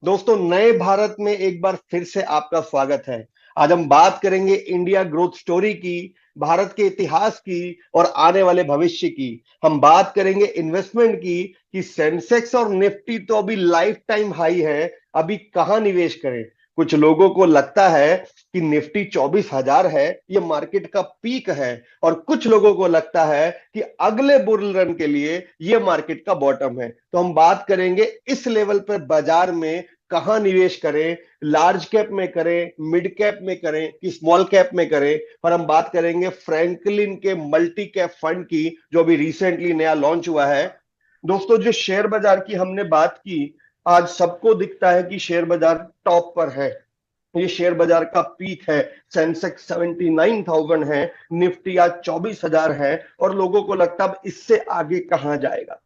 दोस्तों, नए भारत में एक बार फिर से आपका स्वागत है। आज हम बात करेंगे इंडिया ग्रोथ स्टोरी की, भारत के इतिहास की और आने वाले भविष्य की। हम बात करेंगे इन्वेस्टमेंट की कि सेंसेक्स और निफ्टी तो अभी लाइफ टाइम हाई है, अभी कहां निवेश करें। कुछ लोगों को लगता है कि निफ्टी 24,000 है, ये मार्केट का पीक है, और कुछ लोगों को लगता है कि अगले बुल रन के लिए ये मार्केट का बॉटम है। तो हम बात करेंगे इस लेवल पर बाजार में कहां निवेश करें, लार्ज कैप में करें, मिड कैप में करें कि स्मॉल कैप में करें। और हम बात करेंगे फ्रैंकलिन के मल्टी कैप फंड की, जो अभी रिसेंटली नया लॉन्च हुआ है। दोस्तों, जो शेयर बाजार की हमने बात की, आज सबको दिखता है कि शेयर बाजार टॉप पर है। ये शेयर बाजार का पीक है। सेंसेक्स 79,000 है, निफ्टी आज 24,000 है, और लोगों को लगता है अब इससे आगे कहां जाएगा।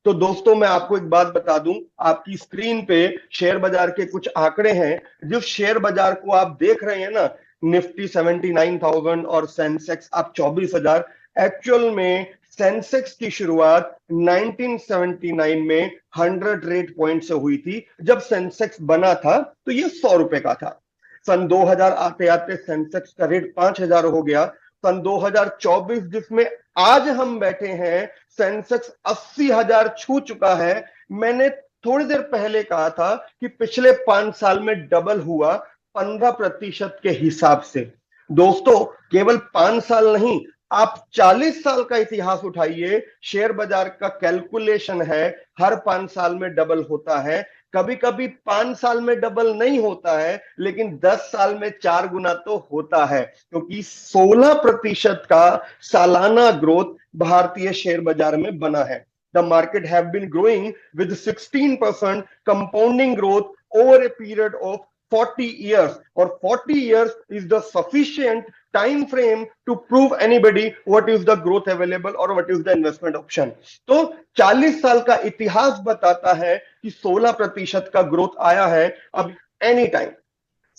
तो दोस्तों, मैं आपको एक बात बता दूं, आपकी स्क्रीन पे शेयर बाजार के कुछ आंकड़े हैं। जिस शेयर बाजार को आप देख रहे हैं ना, निफ्टी 79,000 और सेंसेक्स आप 24,000, एक्चुअल में सेंसेक्स की शुरुआत 1979 में 100 रेट पॉइंट से हुई थी। जब सेंसेक्स बना था तो ये 100 रुपए का था। सन 2000 आते आते सेंसेक्स का रेट 5,000 हो गया। सन 2024 जिसमें आज हम बैठे हैं, सेंसेक्स 80,000 छू चुका है। मैंने थोड़ी देर पहले कहा था कि पिछले 5 साल में डबल हुआ 15% के हिसाब से। दोस्तों, केवल 5 साल नहीं, आप 40 साल का इतिहास उठाइए, शेयर बाजार का कैलकुलेशन है हर 5 साल में डबल होता है। कभी कभी 5 साल में डबल नहीं होता है, लेकिन 10 साल में 4 गुना तो होता है, क्योंकि 16% का सालाना ग्रोथ भारतीय शेयर बाजार में बना है। The market have been growing with 16% compounding growth over a period of 40 years, और 40 years is the sufficient time frame to prove anybody what is the growth available or what is the investment option. तो 40 साल का इतिहास बताता है कि 16% का growth आया है। अब एनी टाइम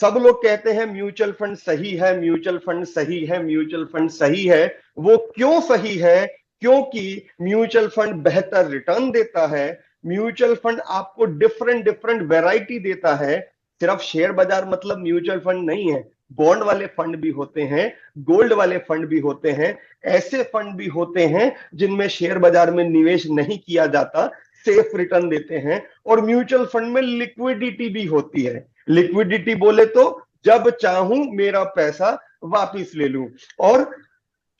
सब लोग कहते हैं म्यूचुअल फंड सही है, म्यूचुअल फंड सही है, म्यूचुअल फंड सही है। वो क्यों सही है? क्योंकि म्यूचुअल फंड बेहतर रिटर्न देता है। म्यूचुअल फंड आपको डिफरेंट डिफरेंट वैरायटी देता है। सिर्फ शेयर बाजार मतलब म्यूचुअल फंड नहीं है। बॉन्ड वाले फंड भी होते हैं, गोल्ड वाले फंड भी होते हैं, ऐसे फंड भी होते हैं जिनमें शेयर बाजार में निवेश नहीं किया जाता, सेफ रिटर्न देते हैं। और म्यूचुअल फंड में लिक्विडिटी भी होती है। लिक्विडिटी बोले तो जब चाहूं मेरा पैसा वापिस ले लूं। और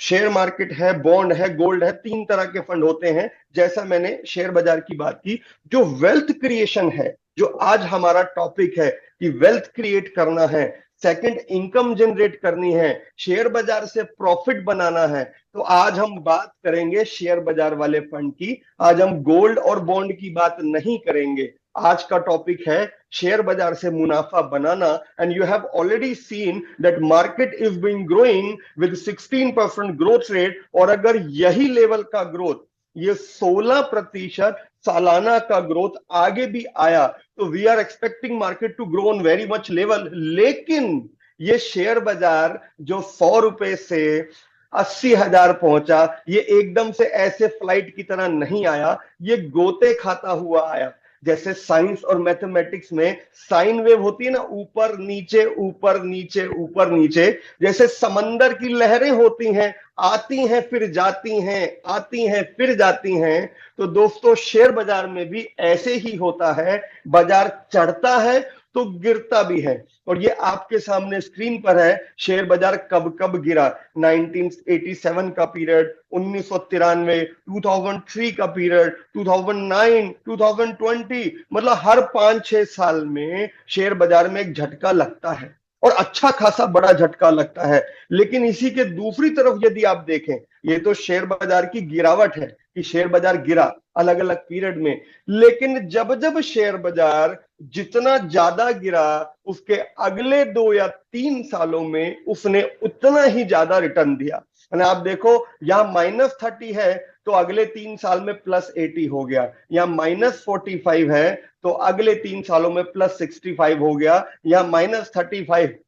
शेयर मार्केट है, बॉन्ड है, गोल्ड है, 3 तरह के फंड होते हैं। जैसा मैंने शेयर बाजार की बात की, जो वेल्थ क्रिएशन है, जो आज हमारा टॉपिक है कि वेल्थ क्रिएट करना है, सेकंड इनकम जनरेट करनी है, शेयर बाजार से प्रॉफिट बनाना है, तो आज हम बात करेंगे शेयर बाजार वाले फंड की। आज हम गोल्ड और बॉन्ड की बात नहीं करेंगे। आज का टॉपिक है शेयर बाजार से मुनाफा बनाना। And you have already seen that market is being growing with 16% growth rate, और अगर यही लेवल का ग्रोथ, ये 16% सालाना का ग्रोथ आगे भी आया, तो we are expecting market to grow on very much level. लेकिन ये शेयर बाजार जो 100 रुपए से 80,000 पहुंचा, ये एकदम से ऐसे फ्लाइट की तरह नहीं आया, ये गोते खाता हुआ आया। जैसे साइंस और मैथमेटिक्स में साइन वेव होती है ना, ऊपर नीचे ऊपर नीचे ऊपर नीचे, जैसे समंदर की लहरें होती हैं, आती हैं फिर जाती हैं, आती हैं फिर जाती हैं। तो दोस्तों, शेयर बाजार में भी ऐसे ही होता है। बाजार चढ़ता है तो गिरता भी है, और ये आपके सामने स्क्रीन पर है। शेयर बाजार कब कब गिरा, 1987 का पीरियड, 1993, 2003 का पीरियड, 2009, 2020, मतलब हर 5-6 साल में शेयर बाजार में एक झटका लगता है, और अच्छा खासा बड़ा झटका लगता है। लेकिन इसी के दूसरी तरफ यदि आप देखें, ये तो शेयर बाजार की गिरावट है कि शेयर बाजार गिरा अलग अलग पीरियड में। लेकिन जब जब शेयर बाजार जितना ज्यादा गिरा, उसके अगले 2 या 3 सालों में उसने उतना ही ज्यादा रिटर्न दिया। आप देखो, यहां -30 है तो अगले 3 साल में +80 हो गया, या -45 है तो अगले 3 सालों में +65 हो गया, या -35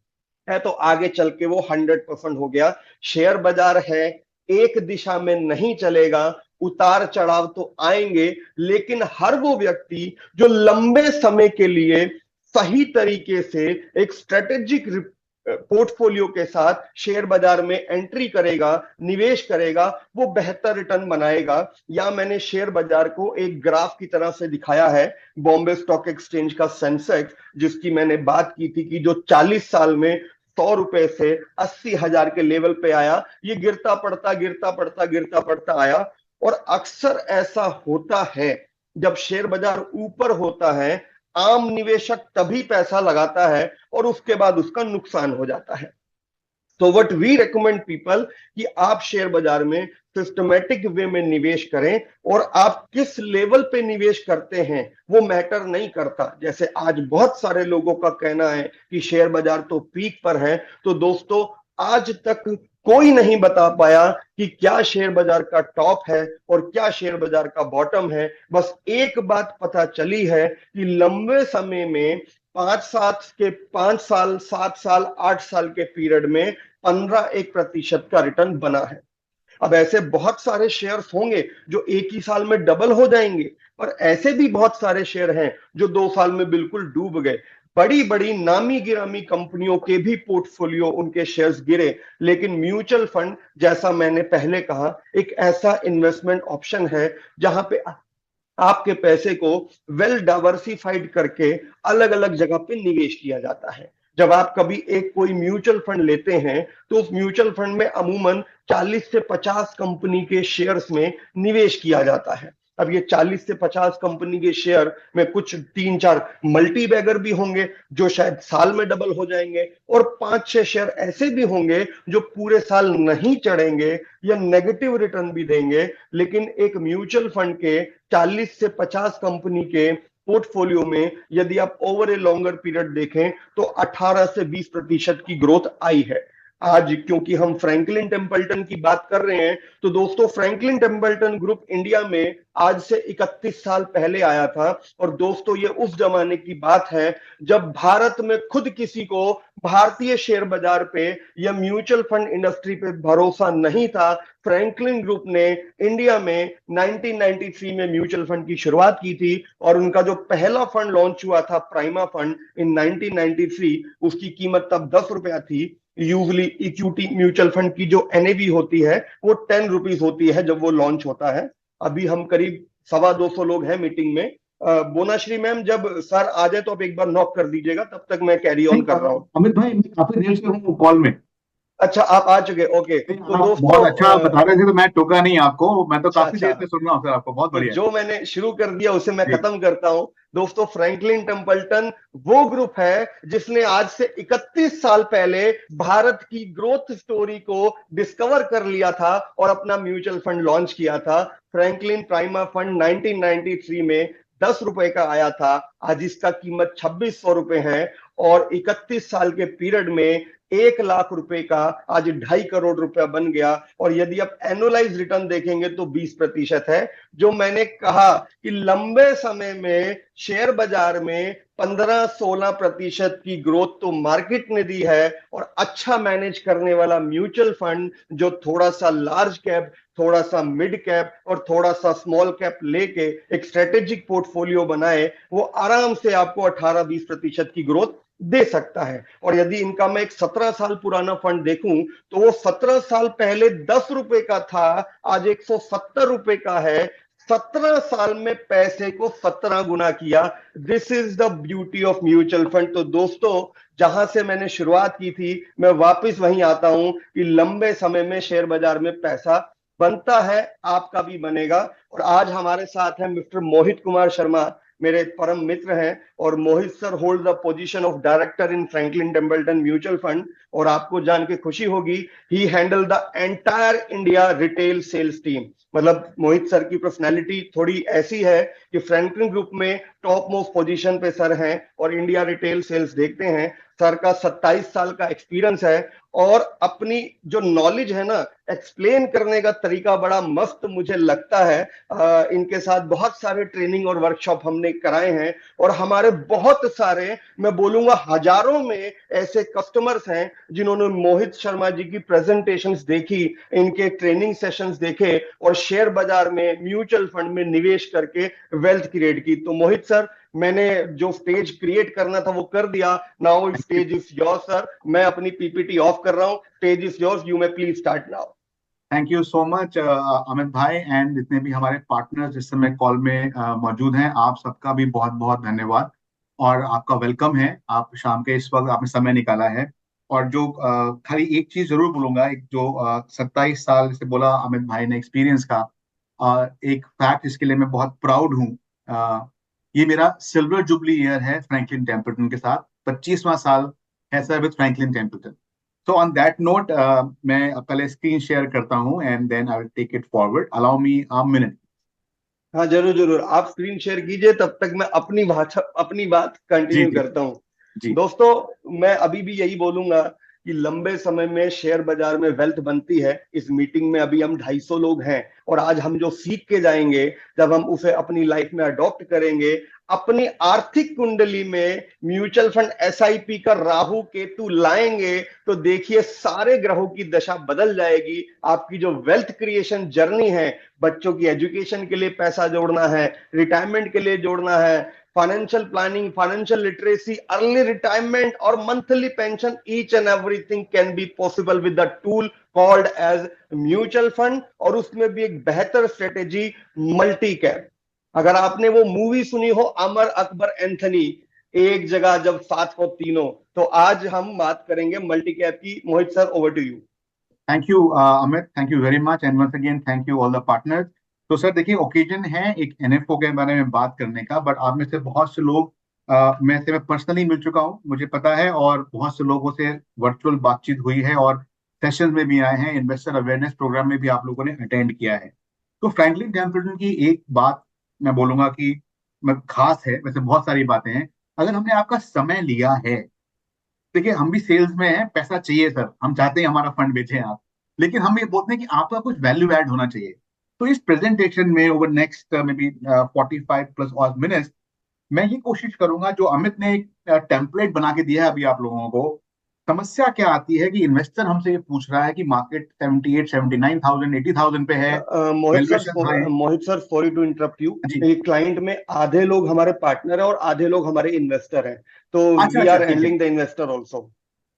है तो आगे चल के वो 100% हो गया। शेयर बाजार है, एक दिशा में नहीं चलेगा, उतार चढ़ाव तो आएंगे, लेकिन हर वो व्यक्ति जो लंबे समय के लिए सही तरीके से एक स्ट्रेटेजिक पोर्टफोलियो के साथ शेयर बाजार में एंट्री करेगा, निवेश करेगा, वो बेहतर रिटर्न बनाएगा। या मैंने शेयर बाजार को एक ग्राफ की तरह से दिखाया है, बॉम्बे स्टॉक एक्सचेंज का सेंसेक्स, जिसकी मैंने बात की थी कि जो 40 साल में 100 रुपए से 80,000 के लेवल पे आया, ये गिरता पड़ता गिरता पड़ता गिरता पड़ता आया। और अक्सर ऐसा होता है जब शेयर बाजार ऊपर होता है, आम निवेशक तभी पैसा लगाता है और उसके बाद उसका नुकसान हो जाता है। तो व्हाट वी रेकमेंड पीपल कि आप शेयर बाजार में सिस्टमेटिक वे में निवेश करें, और आप किस लेवल पे निवेश करते हैं वो मैटर नहीं करता। जैसे आज बहुत सारे लोगों का कहना है कि शेयर बाजार तो पीक पर है, तो दोस्तों आज तक कोई नहीं बता पाया कि क्या शेयर बाजार का टॉप है और क्या शेयर बाजार का बॉटम है। बस एक बात पता चली है कि लंबे समय में 5 साल 7 साल 8 साल के पीरियड में 15-1% का रिटर्न बना है। अब ऐसे बहुत सारे शेयर्स होंगे जो एक ही साल में डबल हो जाएंगे, पर ऐसे भी बहुत सारे शेयर हैं जो 2 साल में बिल्कुल डूब गए। बड़ी बड़ी नामी गिरामी कंपनियों के भी पोर्टफोलियो, उनके शेयर्स गिरे, लेकिन म्यूचुअल फंड, जैसा मैंने पहले कहा, एक ऐसा इन्वेस्टमेंट ऑप्शन है जहां पे आपके पैसे को वेल डाइवर्सिफाइड करके अलग अलग जगह पे निवेश किया जाता है। जब आप कभी एक कोई म्यूचुअल फंड लेते हैं तो उस म्यूचुअल फंड में अमूमन 40 से 50 कंपनी के शेयर्स में निवेश किया जाता है। अब ये 40 से 50 कंपनी के शेयर में कुछ 3-4 मल्टी बैगर भी होंगे जो शायद साल में डबल हो जाएंगे, और 5-6 शेयर ऐसे भी होंगे जो पूरे साल नहीं चढ़ेंगे या नेगेटिव रिटर्न भी देंगे। लेकिन एक म्यूचुअल फंड के 40 से 50 कंपनी के पोर्टफोलियो में यदि आप ओवर ए लॉन्गर पीरियड देखें तो 18 से 20% की ग्रोथ आई है। आज क्योंकि हम फ्रैंकलिन टेम्पल्टन की बात कर रहे हैं, तो दोस्तों फ्रैंकलिन टेम्पल्टन ग्रुप इंडिया में आज से 31 साल पहले आया था। और दोस्तों ये उस जमाने की बात है जब भारत में खुद किसी को भारतीय शेयर बाजार पे या म्यूचुअल फंड इंडस्ट्री पे भरोसा नहीं था। फ्रैंकलिन ग्रुप ने इंडिया में 1993 में म्यूचुअल फंड की शुरुआत की थी, और उनका जो पहला फंड लॉन्च हुआ था, प्राइमा फंड, इन 1993, उसकी कीमत तब 10 रुपया थी। यूजली इक्विटी म्यूचुअल फंड की जो एनएवी होती है वो 10 रुपीज होती है जब वो लॉन्च होता है। अभी हम करीब 250 लोग हैं मीटिंग में। बोनाश्री मैम, जब सर आ जाए तो आप एक बार नॉक कर दीजिएगा, तब तक मैं कैरी ऑन कर रहा हूँ। अमित भाई, मैं काफी देर से हूँ कॉल में। अच्छा, आप आ चुके, ओके। तो आप दोस्तों बहुत अच्छा बता रहे थे तो मैं टोका नहीं आपको, मैं तो अच्छा काफी अच्छा, देर से सुन रहा हूँ सर आपको। बहुत तो बढ़िया जो मैंने शुरू कर दिया उसे मैं जी। खत्म करता हूं। दोस्तों फ्रैंकलिन टेम्पल्टन वो ग्रुप है जिसने आज से 31 साल पहले भारत की ग्रोथ स्टोरी को डिस्कवर कर लिया था और अपना म्यूचुअल फंड लॉन्च किया था। फ्रैंकलिन प्राइमा फंड 1993 में 10 रुपए का आया था, आज इसका कीमत 2600 रुपए है, और 31 साल के पीरियड में 1 लाख रुपए का आज 2.5 करोड़ रुपया बन गया। और यदि आप एनुअलाइज रिटर्न देखेंगे तो 20% है। जो मैंने कहा कि लंबे समय में शेयर बाजार में 15-16% की ग्रोथ तो मार्केट ने दी है, और अच्छा मैनेज करने वाला म्यूचुअल फंड जो थोड़ा सा लार्ज कैप, थोड़ा सा मिड कैप और थोड़ा सा स्मॉल कैप लेके एक स्ट्रेटेजिक पोर्टफोलियो बनाए, वो आराम से आपको 18-20% की ग्रोथ दे सकता है। और यदि इनका मैं एक 17 साल पुराना फंड देखूं तो वो 17 साल पहले 10 रुपए का था, आज 170 रुपए का है। 17 साल में पैसे को 17 गुना किया। This is the beauty of mutual fund. तो दोस्तों, जहां से मैंने शुरुआत की थी मैं वापस वहीं आता हूं कि लंबे समय में शेयर बाजार में पैसा बनता है, आपका भी बनेगा। और आज हमारे साथ है मिस्टर मोहित कुमार शर्मा, मेरे परम मित्र हैं। और Mohit sir hold the position of director in Franklin Templeton mutual fund. और आपको जान के खुशी होगी, he handle the entire India retail sales team. मतलब मोहित सर की पर्सनैलिटी थोड़ी ऐसी है कि फ्रैंकलिन ग्रुप में टॉप मोस्ट पोजीशन पे सर हैं और इंडिया रिटेल सेल्स देखते हैं। सर का 27 साल का एक्सपीरियंस है, और अपनी जो नॉलेज है ना, एक्सप्लेन करने का तरीका बड़ा मस्त मुझे लगता है। इनके साथ बहुत सारे ट्रेनिंग और वर्कशॉप हमने कराए हैं, और हमारे बहुत सारे, मैं बोलूंगा हजारों में ऐसे कस्टमर्स हैं जिन्होंने मोहित शर्मा जी की प्रेजेंटेशंस देखी, इनके ट्रेनिंग सेशंस देखे और शेयर बाजार में म्यूचुअल फंड में निवेश करके वेल्थ क्रिएट की। तो मोहित सर, मैंने जो स्टेज क्रिएट करना था वो कर दिया। Now stage is your sir. मैं अपनी पीपीटी ऑफ कर रहा हूँ। Stage is yours, you may please start now. Thank you so much Amit भाई, एंड जितने भी हमारे पार्टनर्स इस समय कॉल में मौजूद हैं, आप सबका भी बहुत बहुत धन्यवाद और आपका वेलकम है। आप शाम के इस वक्त आपने समय निकाला है। और जो खाली एक चीज जरूर बोलूंगा, एक जो 27 साल से बोला अमित भाई ने एक्सपीरियंस का, एक फैक्ट इसके लिए मैं बहुत प्राउड हूँ। ये मेरा सिल्वर जुबली ईयर है फ्रैंकलिन टेम्पल्टन के साथ। 25वां साल है sir with Franklin Templeton. So on that note, मैं पहले स्क्रीन शेयर करता हूँ and then I will take it forward. Allow me a minute. हाँ जरूर जरूर, आप स्क्रीन शेयर कीजिए, तब तक मैं अपनी भाषा अपनी बात जी कंटिन्यू जी करता हूँ। जी। दोस्तों, मैं अभी भी यही बोलूंगा कि लंबे समय में शेयर बाजार में वेल्थ बनती है। इस मीटिंग में अभी हम 250 लोग हैं, और आज हम जो सीख के जाएंगे, जब हम उसे अपनी लाइफ में अडॉप्ट करेंगे, अपनी आर्थिक कुंडली में म्यूचुअल फंड एसआईपी का राहु केतु लाएंगे, तो देखिए सारे ग्रहों की दशा बदल जाएगी। आपकी जो वेल्थ क्रिएशन जर्नी है, बच्चों की एजुकेशन के लिए पैसा जोड़ना है, रिटायरमेंट के लिए जोड़ना है, financial planning, financial literacy, early retirement और monthly pension, each and everything can be possible with the tool called as mutual fund. और उसमें भी एक बेहतर स्ट्रेटेजी, मल्टी कैप। अगर आपने वो मूवी सुनी हो, अमर अकबर एंथनी, एक जगह जब साथ हो तीनों, तो आज हम बात करेंगे मल्टी कैप की। Mohit sir, over to you. Thank you Amit, thank you very much and once again thank you all the partners. तो सर देखिए, ओकेजन है एक एनएफओ के बारे में बात करने का, बट आप में से बहुत से लोग मैं पर्सनली मिल चुका हूँ, मुझे पता है, और बहुत से लोगों से वर्चुअल बातचीत हुई है और सेशन में भी आए हैं, इन्वेस्टर अवेयरनेस प्रोग्राम में भी आप लोगों ने अटेंड किया है। तो फ्रैंकलिन टेम्पल्टन की एक बात मैं बोलूंगा कि मैं खास है, वैसे बहुत सारी बातें हैं। अगर हमने आपका समय लिया है, देखिए हम भी सेल्स में हैं, पैसा चाहिए सर, हम चाहते हैं हमारा फंड बेचें आप, लेकिन हम ये बोलते हैं कि आपका कुछ वैल्यू ऐड होना चाहिए। तो इस प्रेजेंटेशन में over next may be 45+ minutes मैं ये कोशिश करूंगा, जो अमित ने एक टेम्पलेट बना के दिया है अभी आप लोगों को। समस्या क्या आती है कि इन्वेस्टर हमसे ये पूछ रहा है कि मार्केट 78, 79,000, 80,000 पे है, valuation high. Mohit sir, sorry to interrupt you. जी। एक क्लाइंट में आधे लोग हमारे पार्टनर हैं और आधे लोग हमारे इन्वेस्टर हैं, तो अच्छा वी अच्छा, आर ठीक है। Handling the investor also.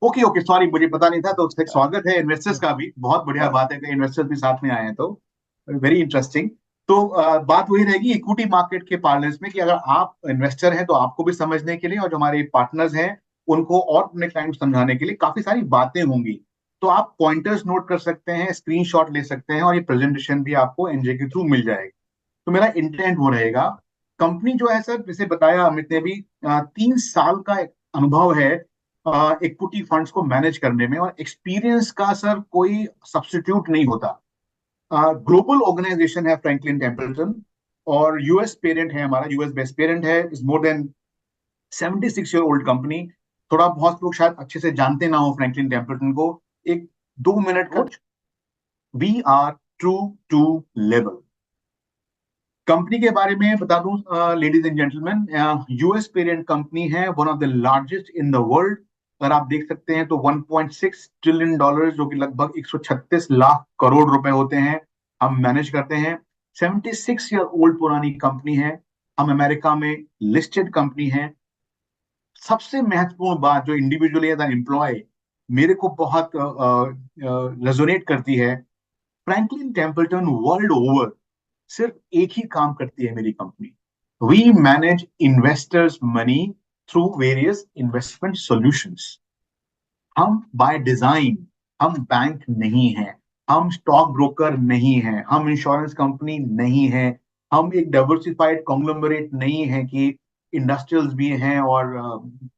Okay okay, sorry, मुझे पता नहीं था। तो स्वागत है इन्वेस्टर्स का भी, बहुत बढ़िया हाँ बात है कि इन्वेस्टर्स भी साथ में आए हैं, तो वेरी इंटरेस्टिंग। तो बात वही रहेगी इक्विटी मार्केट के पार्लेंस में, कि अगर आप इन्वेस्टर हैं तो आपको भी समझने के लिए, और जो हमारे पार्टनर्स हैं उनको और अपने क्लाइंट समझाने के लिए काफी सारी बातें होंगी। तो आप पॉइंटर्स नोट कर सकते हैं, स्क्रीनशॉट ले सकते हैं, और ये प्रेजेंटेशन भी आपको एनजे के थ्रू मिल जाएगी। तो मेरा इंटेंट वो रहेगा। कंपनी जो है सर, जैसे बताया अमित ने भी, 3 साल का एक अनुभव है इक्विटी फंड्स को मैनेज करने में, और एक्सपीरियंस का सर कोई सब्स्टिट्यूट नहीं होता। ग्लोबल ऑर्गेनाइजेशन है फ्रैंकलिन टेम्पल्टन, और यूएस पेरेंट है हमारा, यूएस बेस्ड पेरेंट है, is more than 76 year old company. थोड़ा बहुत लोग शायद अच्छे से जानते ना हो फ्रैंकलिन टेम्पल्टन को। एक 2 मिनट का, we are true to level. Company के बारे में बता दूं ladies and gentleman, US parent company है, one of the largest in the world. अगर आप देख सकते हैं तो 1.6 ट्रिलियन डॉलर, जो कि लगभग 136 लाख करोड़ रुपए होते हैं, हम मैनेज करते हैं। 76 ईयर ओल्ड पुरानी कंपनी है। हम अमेरिका में लिस्टेड कंपनी है। सबसे महत्वपूर्ण बात जो इंडिविजुअली एज एन एम्प्लॉय मेरे को बहुत रेजोनेट करती है, फ्रैंकलिन टेम्पल्टन वर्ल्ड ओवर सिर्फ एक ही काम करती है मेरी company. We manage investors money through various investment solutions. हम बाय डिजाइन, हम बैंक नहीं हैं, हम स्टॉक ब्रोकर नहीं हैं, हम इंश्योरेंस कंपनी नहीं है, हम एक डाइवर्सिफाइड कॉन्ग्लोमरेट नहीं है कि इंडस्ट्रियल्स भी हैं और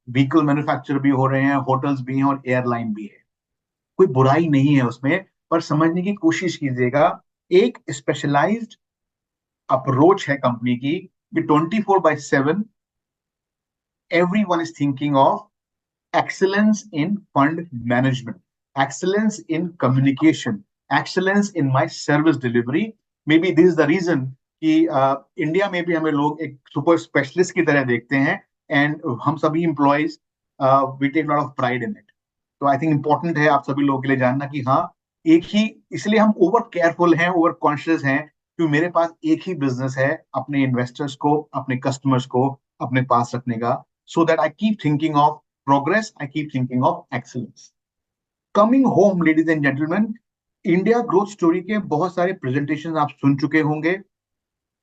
व्हीकल मैन्युफैक्चर भी हो रहे हैं, होटल्स भी हैं और एयरलाइन भी है। कोई बुराई नहीं है उसमें, पर समझने की कोशिश कीजिएगा। एक स्पेशलाइज्ड अप्रोच है कंपनी की, कि 24/7 everyone is thinking of excellence in fund management, excellence in communication, excellence in my service delivery. Maybe this is the reason कि इंडिया में भी हमें लोग एक सुपर स्पेशलिस्ट की तरह देखते हैं, एंड हम सभी employees we take lot of pride in it. तो आई थिंक इंपॉर्टेंट है आप सभी लोगों के लिए जानना कि हाँ, एक ही, इसलिए हम ओवर केयरफुल हैं, ओवर कॉन्शियस हैं, क्योंकि मेरे पास एक ही बिजनेस है, अपने इन्वेस्टर्स को, अपने कस्टमर्स को अपने पास रखने का, so that I keep thinking of progress, I keep thinking of excellence. Coming home ladies and gentleman, India growth story के बहुत सारे प्रेजेंटेशन आप सुन चुके होंगे,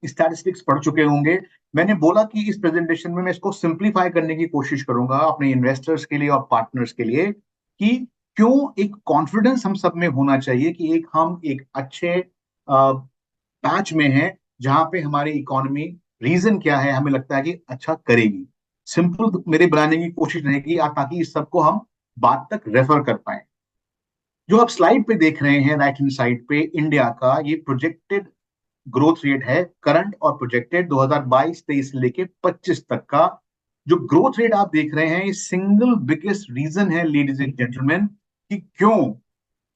स्टैटिस्टिक्स पढ़ चुके होंगे। मैंने बोला कि इस प्रेजेंटेशन में मैं इसको सिंप्लीफाई करने की कोशिश करूंगा अपने इन्वेस्टर्स के लिए और पार्टनर्स के लिए, कि क्यों एक कॉन्फिडेंस हम सब में होना चाहिए कि एक हम एक अच्छे पैच में हैं जहां पे हमारी इकोनॉमी, रीजन क्या है हमें लगता है कि अच्छा करेगी। सिंपल मेरे बनाने की कोशिश रहेगी ताकि इस सबको हम बात तक रेफर कर पाए। जो आप स्लाइड पे देख रहे हैं राइट हैंड साइड पे, इंडिया का ये प्रोजेक्टेड ग्रोथ रेट है, करंट और प्रोजेक्टेड 2022-23 से लेके 25 तक का। जो ग्रोथ रेट आप देख रहे हैं, ये सिंगल बिगेस्ट रीजन है लेडीज एंड जेंटलमैन कि क्यों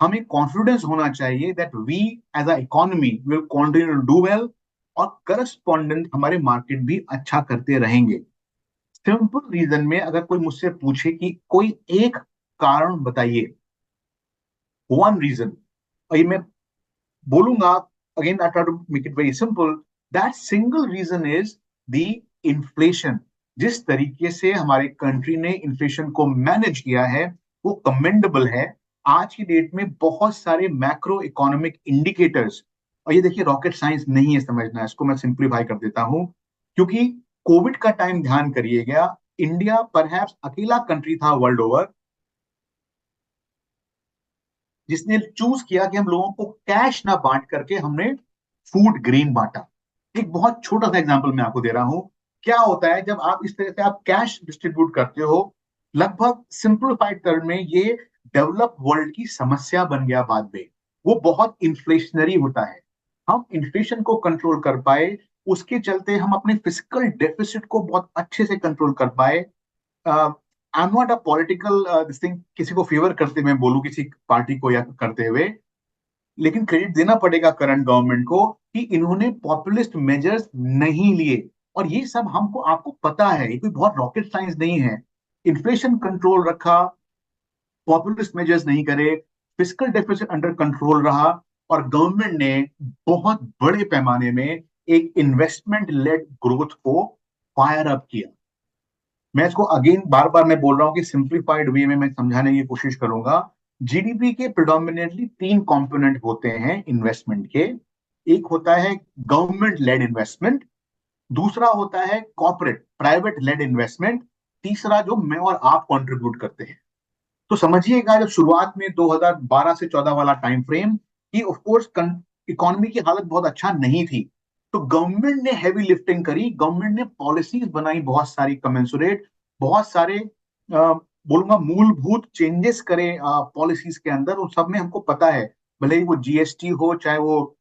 हमें कॉन्फिडेंस होना चाहिए that we as a economy will continue to do well, और करस्पॉन्डेंट हमारे मार्केट भी अच्छा करते रहेंगे। सिंपल रीजन में अगर कोई मुझसे पूछे कि कोई एक कारण बताइए, वन रीजन, और ये मैं बोलूंगा, again I try to make it very simple, that single reason is the inflation। जिस तरीके से हमारे कंट्री ने इन्फ्लेशन को मैनेज किया है वो कमेंडेबल है। आज की डेट में बहुत सारे मैक्रो इकोनॉमिक इंडिकेटर्स, और ये देखिए रॉकेट साइंस नहीं है समझना, इसको मैं सिंप्लीफाई कर देता हूं, क्योंकि कोविड का टाइम ध्यान करिएगा, इंडिया परहैप्स अकेला कंट्री था वर्ल्ड ओवर जिसने चूज किया कि हम लोगों को कैश ना बांट करके हमने फूड ग्रेन बांटा। एक बहुत छोटा सा एग्जांपल मैं आपको दे रहा हूं, क्या होता है जब आप इस तरह से आप कैश डिस्ट्रीब्यूट करते हो, लगभग सिंप्लीफाइड टर्म में ये डेवलप वर्ल्ड की समस्या बन गया बाद में। वो बहुत इन्फ्लेशनरी होता है। हम इन्फ्लेशन को कंट्रोल कर पाए, उसके चलते हम अपने फिजिकल डेफिसिट को बहुत अच्छे से कंट्रोल कर पाए। I am not a political this thing, किसी को फेवर करते मैं बोलूं किसी पार्टी को या करते हुए, लेकिन क्रेडिट देना पड़ेगा करंट गवर्नमेंट को कि इन्होंने पॉपुलिस्ट मेजर्स नहीं लिए। और ये सब हमको आपको पता है, ये कोई बहुत रॉकेट साइंस नहीं है। इन्फ्लेशन कंट्रोल रखा, पॉपुलिस्ट मेजर्स नहीं करे, फिजिकल डेफिसिट अंडर कंट्रोल रहा, और गवर्नमेंट ने बहुत बड़े पैमाने में एक इन्वेस्टमेंट लेड ग्रोथ को फायर अप किया। मैं इसको अगेन बार बार मैं बोल रहा हूं कि सिंप्लीफाइड वे में मैं समझाने की कोशिश करूंगा। जीडीपी के प्रिडोमिनेटली तीन कंपोनेंट होते हैं इन्वेस्टमेंट के। एक होता है गवर्नमेंट लेड इन्वेस्टमेंट, दूसरा होता है कॉर्पोरेट प्राइवेट लेड इन्वेस्टमेंट, तीसरा जो मैं और आप कंट्रीब्यूट करते हैं। तो समझिएगा, जब शुरुआत में 2012 से 14 वाला टाइम फ्रेम की ऑफ कोर्स इकोनॉमी की हालत बहुत अच्छा नहीं थी, तो गवर्नमेंट ने हैवी लिफ्टिंग करी, गवर्नमेंट ने पॉलिसीज बनाई बहुत सारी कमेंसुरेट, बहुत सारे बोलूंगा मूलभूत चेंजेस करे पॉलिसीज के अंदर। उन सब में हमको पता है, भले ही वो जीएसटी हो, चाहे वो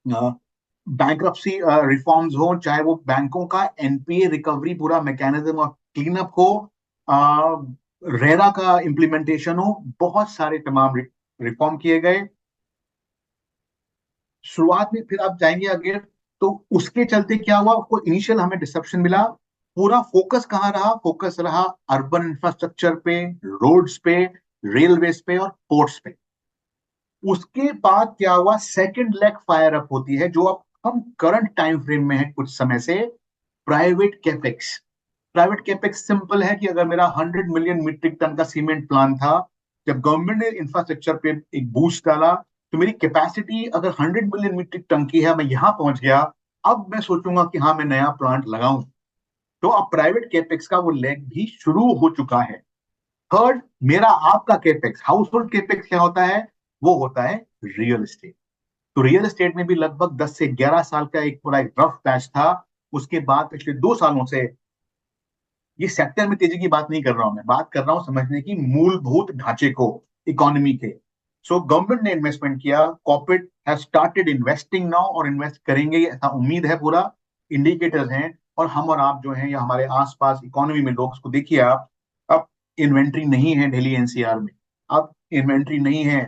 बैंक्रप्सी रिफॉर्म्स हो, चाहे वो बैंकों का एनपीए रिकवरी पूरा मैकेनिज्म और क्लीन अप हो, रेरा का इम्प्लीमेंटेशन हो, बहुत सारे तमाम रिफॉर्म किए गए। शुरुआत में फिर आप जाएंगे अगर, तो उसके चलते क्या हुआ, उसको इनिशियल हमें डिसेप्शन मिला। पूरा फोकस कहाँ रहा, फोकस रहा अर्बन इंफ्रास्ट्रक्चर पे, रोड्स पे, रेलवेज पे और पोर्ट्स पे। उसके बाद क्या हुआ, सेकंड लेग फायर अप होती है जो अब हम करंट टाइम फ्रेम में है कुछ समय से, private capex. Private capex simple है कि अगर मेरा 100 मिलियन मीट्रिक टन का सीमेंट प्लांट था, जब गवर्नमेंट ने इंफ्रास्ट्रक्चर पे एक बूस्ट डाला, तो मेरी कैपेसिटी अगर 100 मिलियन मीट्रिक टन की है, मैं यहां पहुंच गया, अब मैं सोचूंगा कि हाँ मैं नया प्लांट लगाऊं। तो अब प्राइवेट कैपेक्स का वो लेग भी शुरू हो चुका है। थर्ड, मेरा आपका कैपेक्स, हाउस होल्ड कैपेक्स क्या होता है, वो होता है रियल एस्टेट। तो रियल एस्टेट में भी लगभग 10 से 11 साल का एक पूरा एक रफ पैच था। उसके बाद पिछले 2 सालों से, ये सेक्टर में तेजी की बात नहीं कर रहा हूं, मैं बात कर रहा हूं समझने की मूलभूत ढांचे को, इकोनॉमी के। सो गवर्नमेंट ने इन्वेस्टमेंट किया, corporate has started investing now, और इन्वेस्ट करेंगे ऐसा उम्मीद है पूरा, इंडिकेटर्स हैं। और हम और आप जो हैं या हमारे आसपास इकोनॉमी में लोग, उसको देखिए आप, अब इन्वेंट्री नहीं है दिल्ली एनसीआर में, अब इन्वेंट्री नहीं है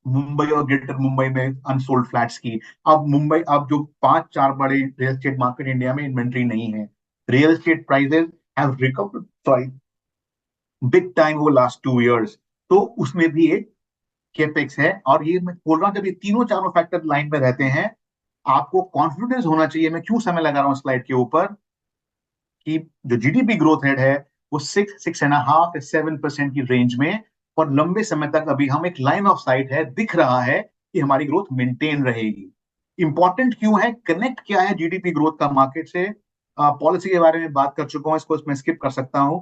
मुंबई और ग्रेटर मुंबई में अनसोल्ड फ्लैट्स की। अब मुंबई, अब जो 5-4 बड़े रियल एस्टेट मार्केट इंडिया में, इन्वेंट्री नहीं है। Real estate prices have recovered big time वो लास्ट 2 इयर्स। तो उसमें भी एक केपेक्स है। और ये मैं बोल रहा हूँ, जब ये तीनों चारों फैक्टर लाइन में रहते हैं, आपको कॉन्फिडेंस होना चाहिए। मैं क्यों समय लगा रहा हूँ स्लाइड के ऊपर, कि जो जीडीपी ग्रोथ रेट है वो 6.5 से 7% की रेंज में, और लंबे समय तक अभी हम एक लाइन ऑफ साइट है, दिख रहा है कि हमारी ग्रोथ मेंटेन रहेगी। इंपॉर्टेंट क्यों है, कनेक्ट क्या है जीडीपी ग्रोथ का मार्केट से? पॉलिसी के बारे में बात कर चुका हूं, इसको मैं स्किप कर सकता हूं।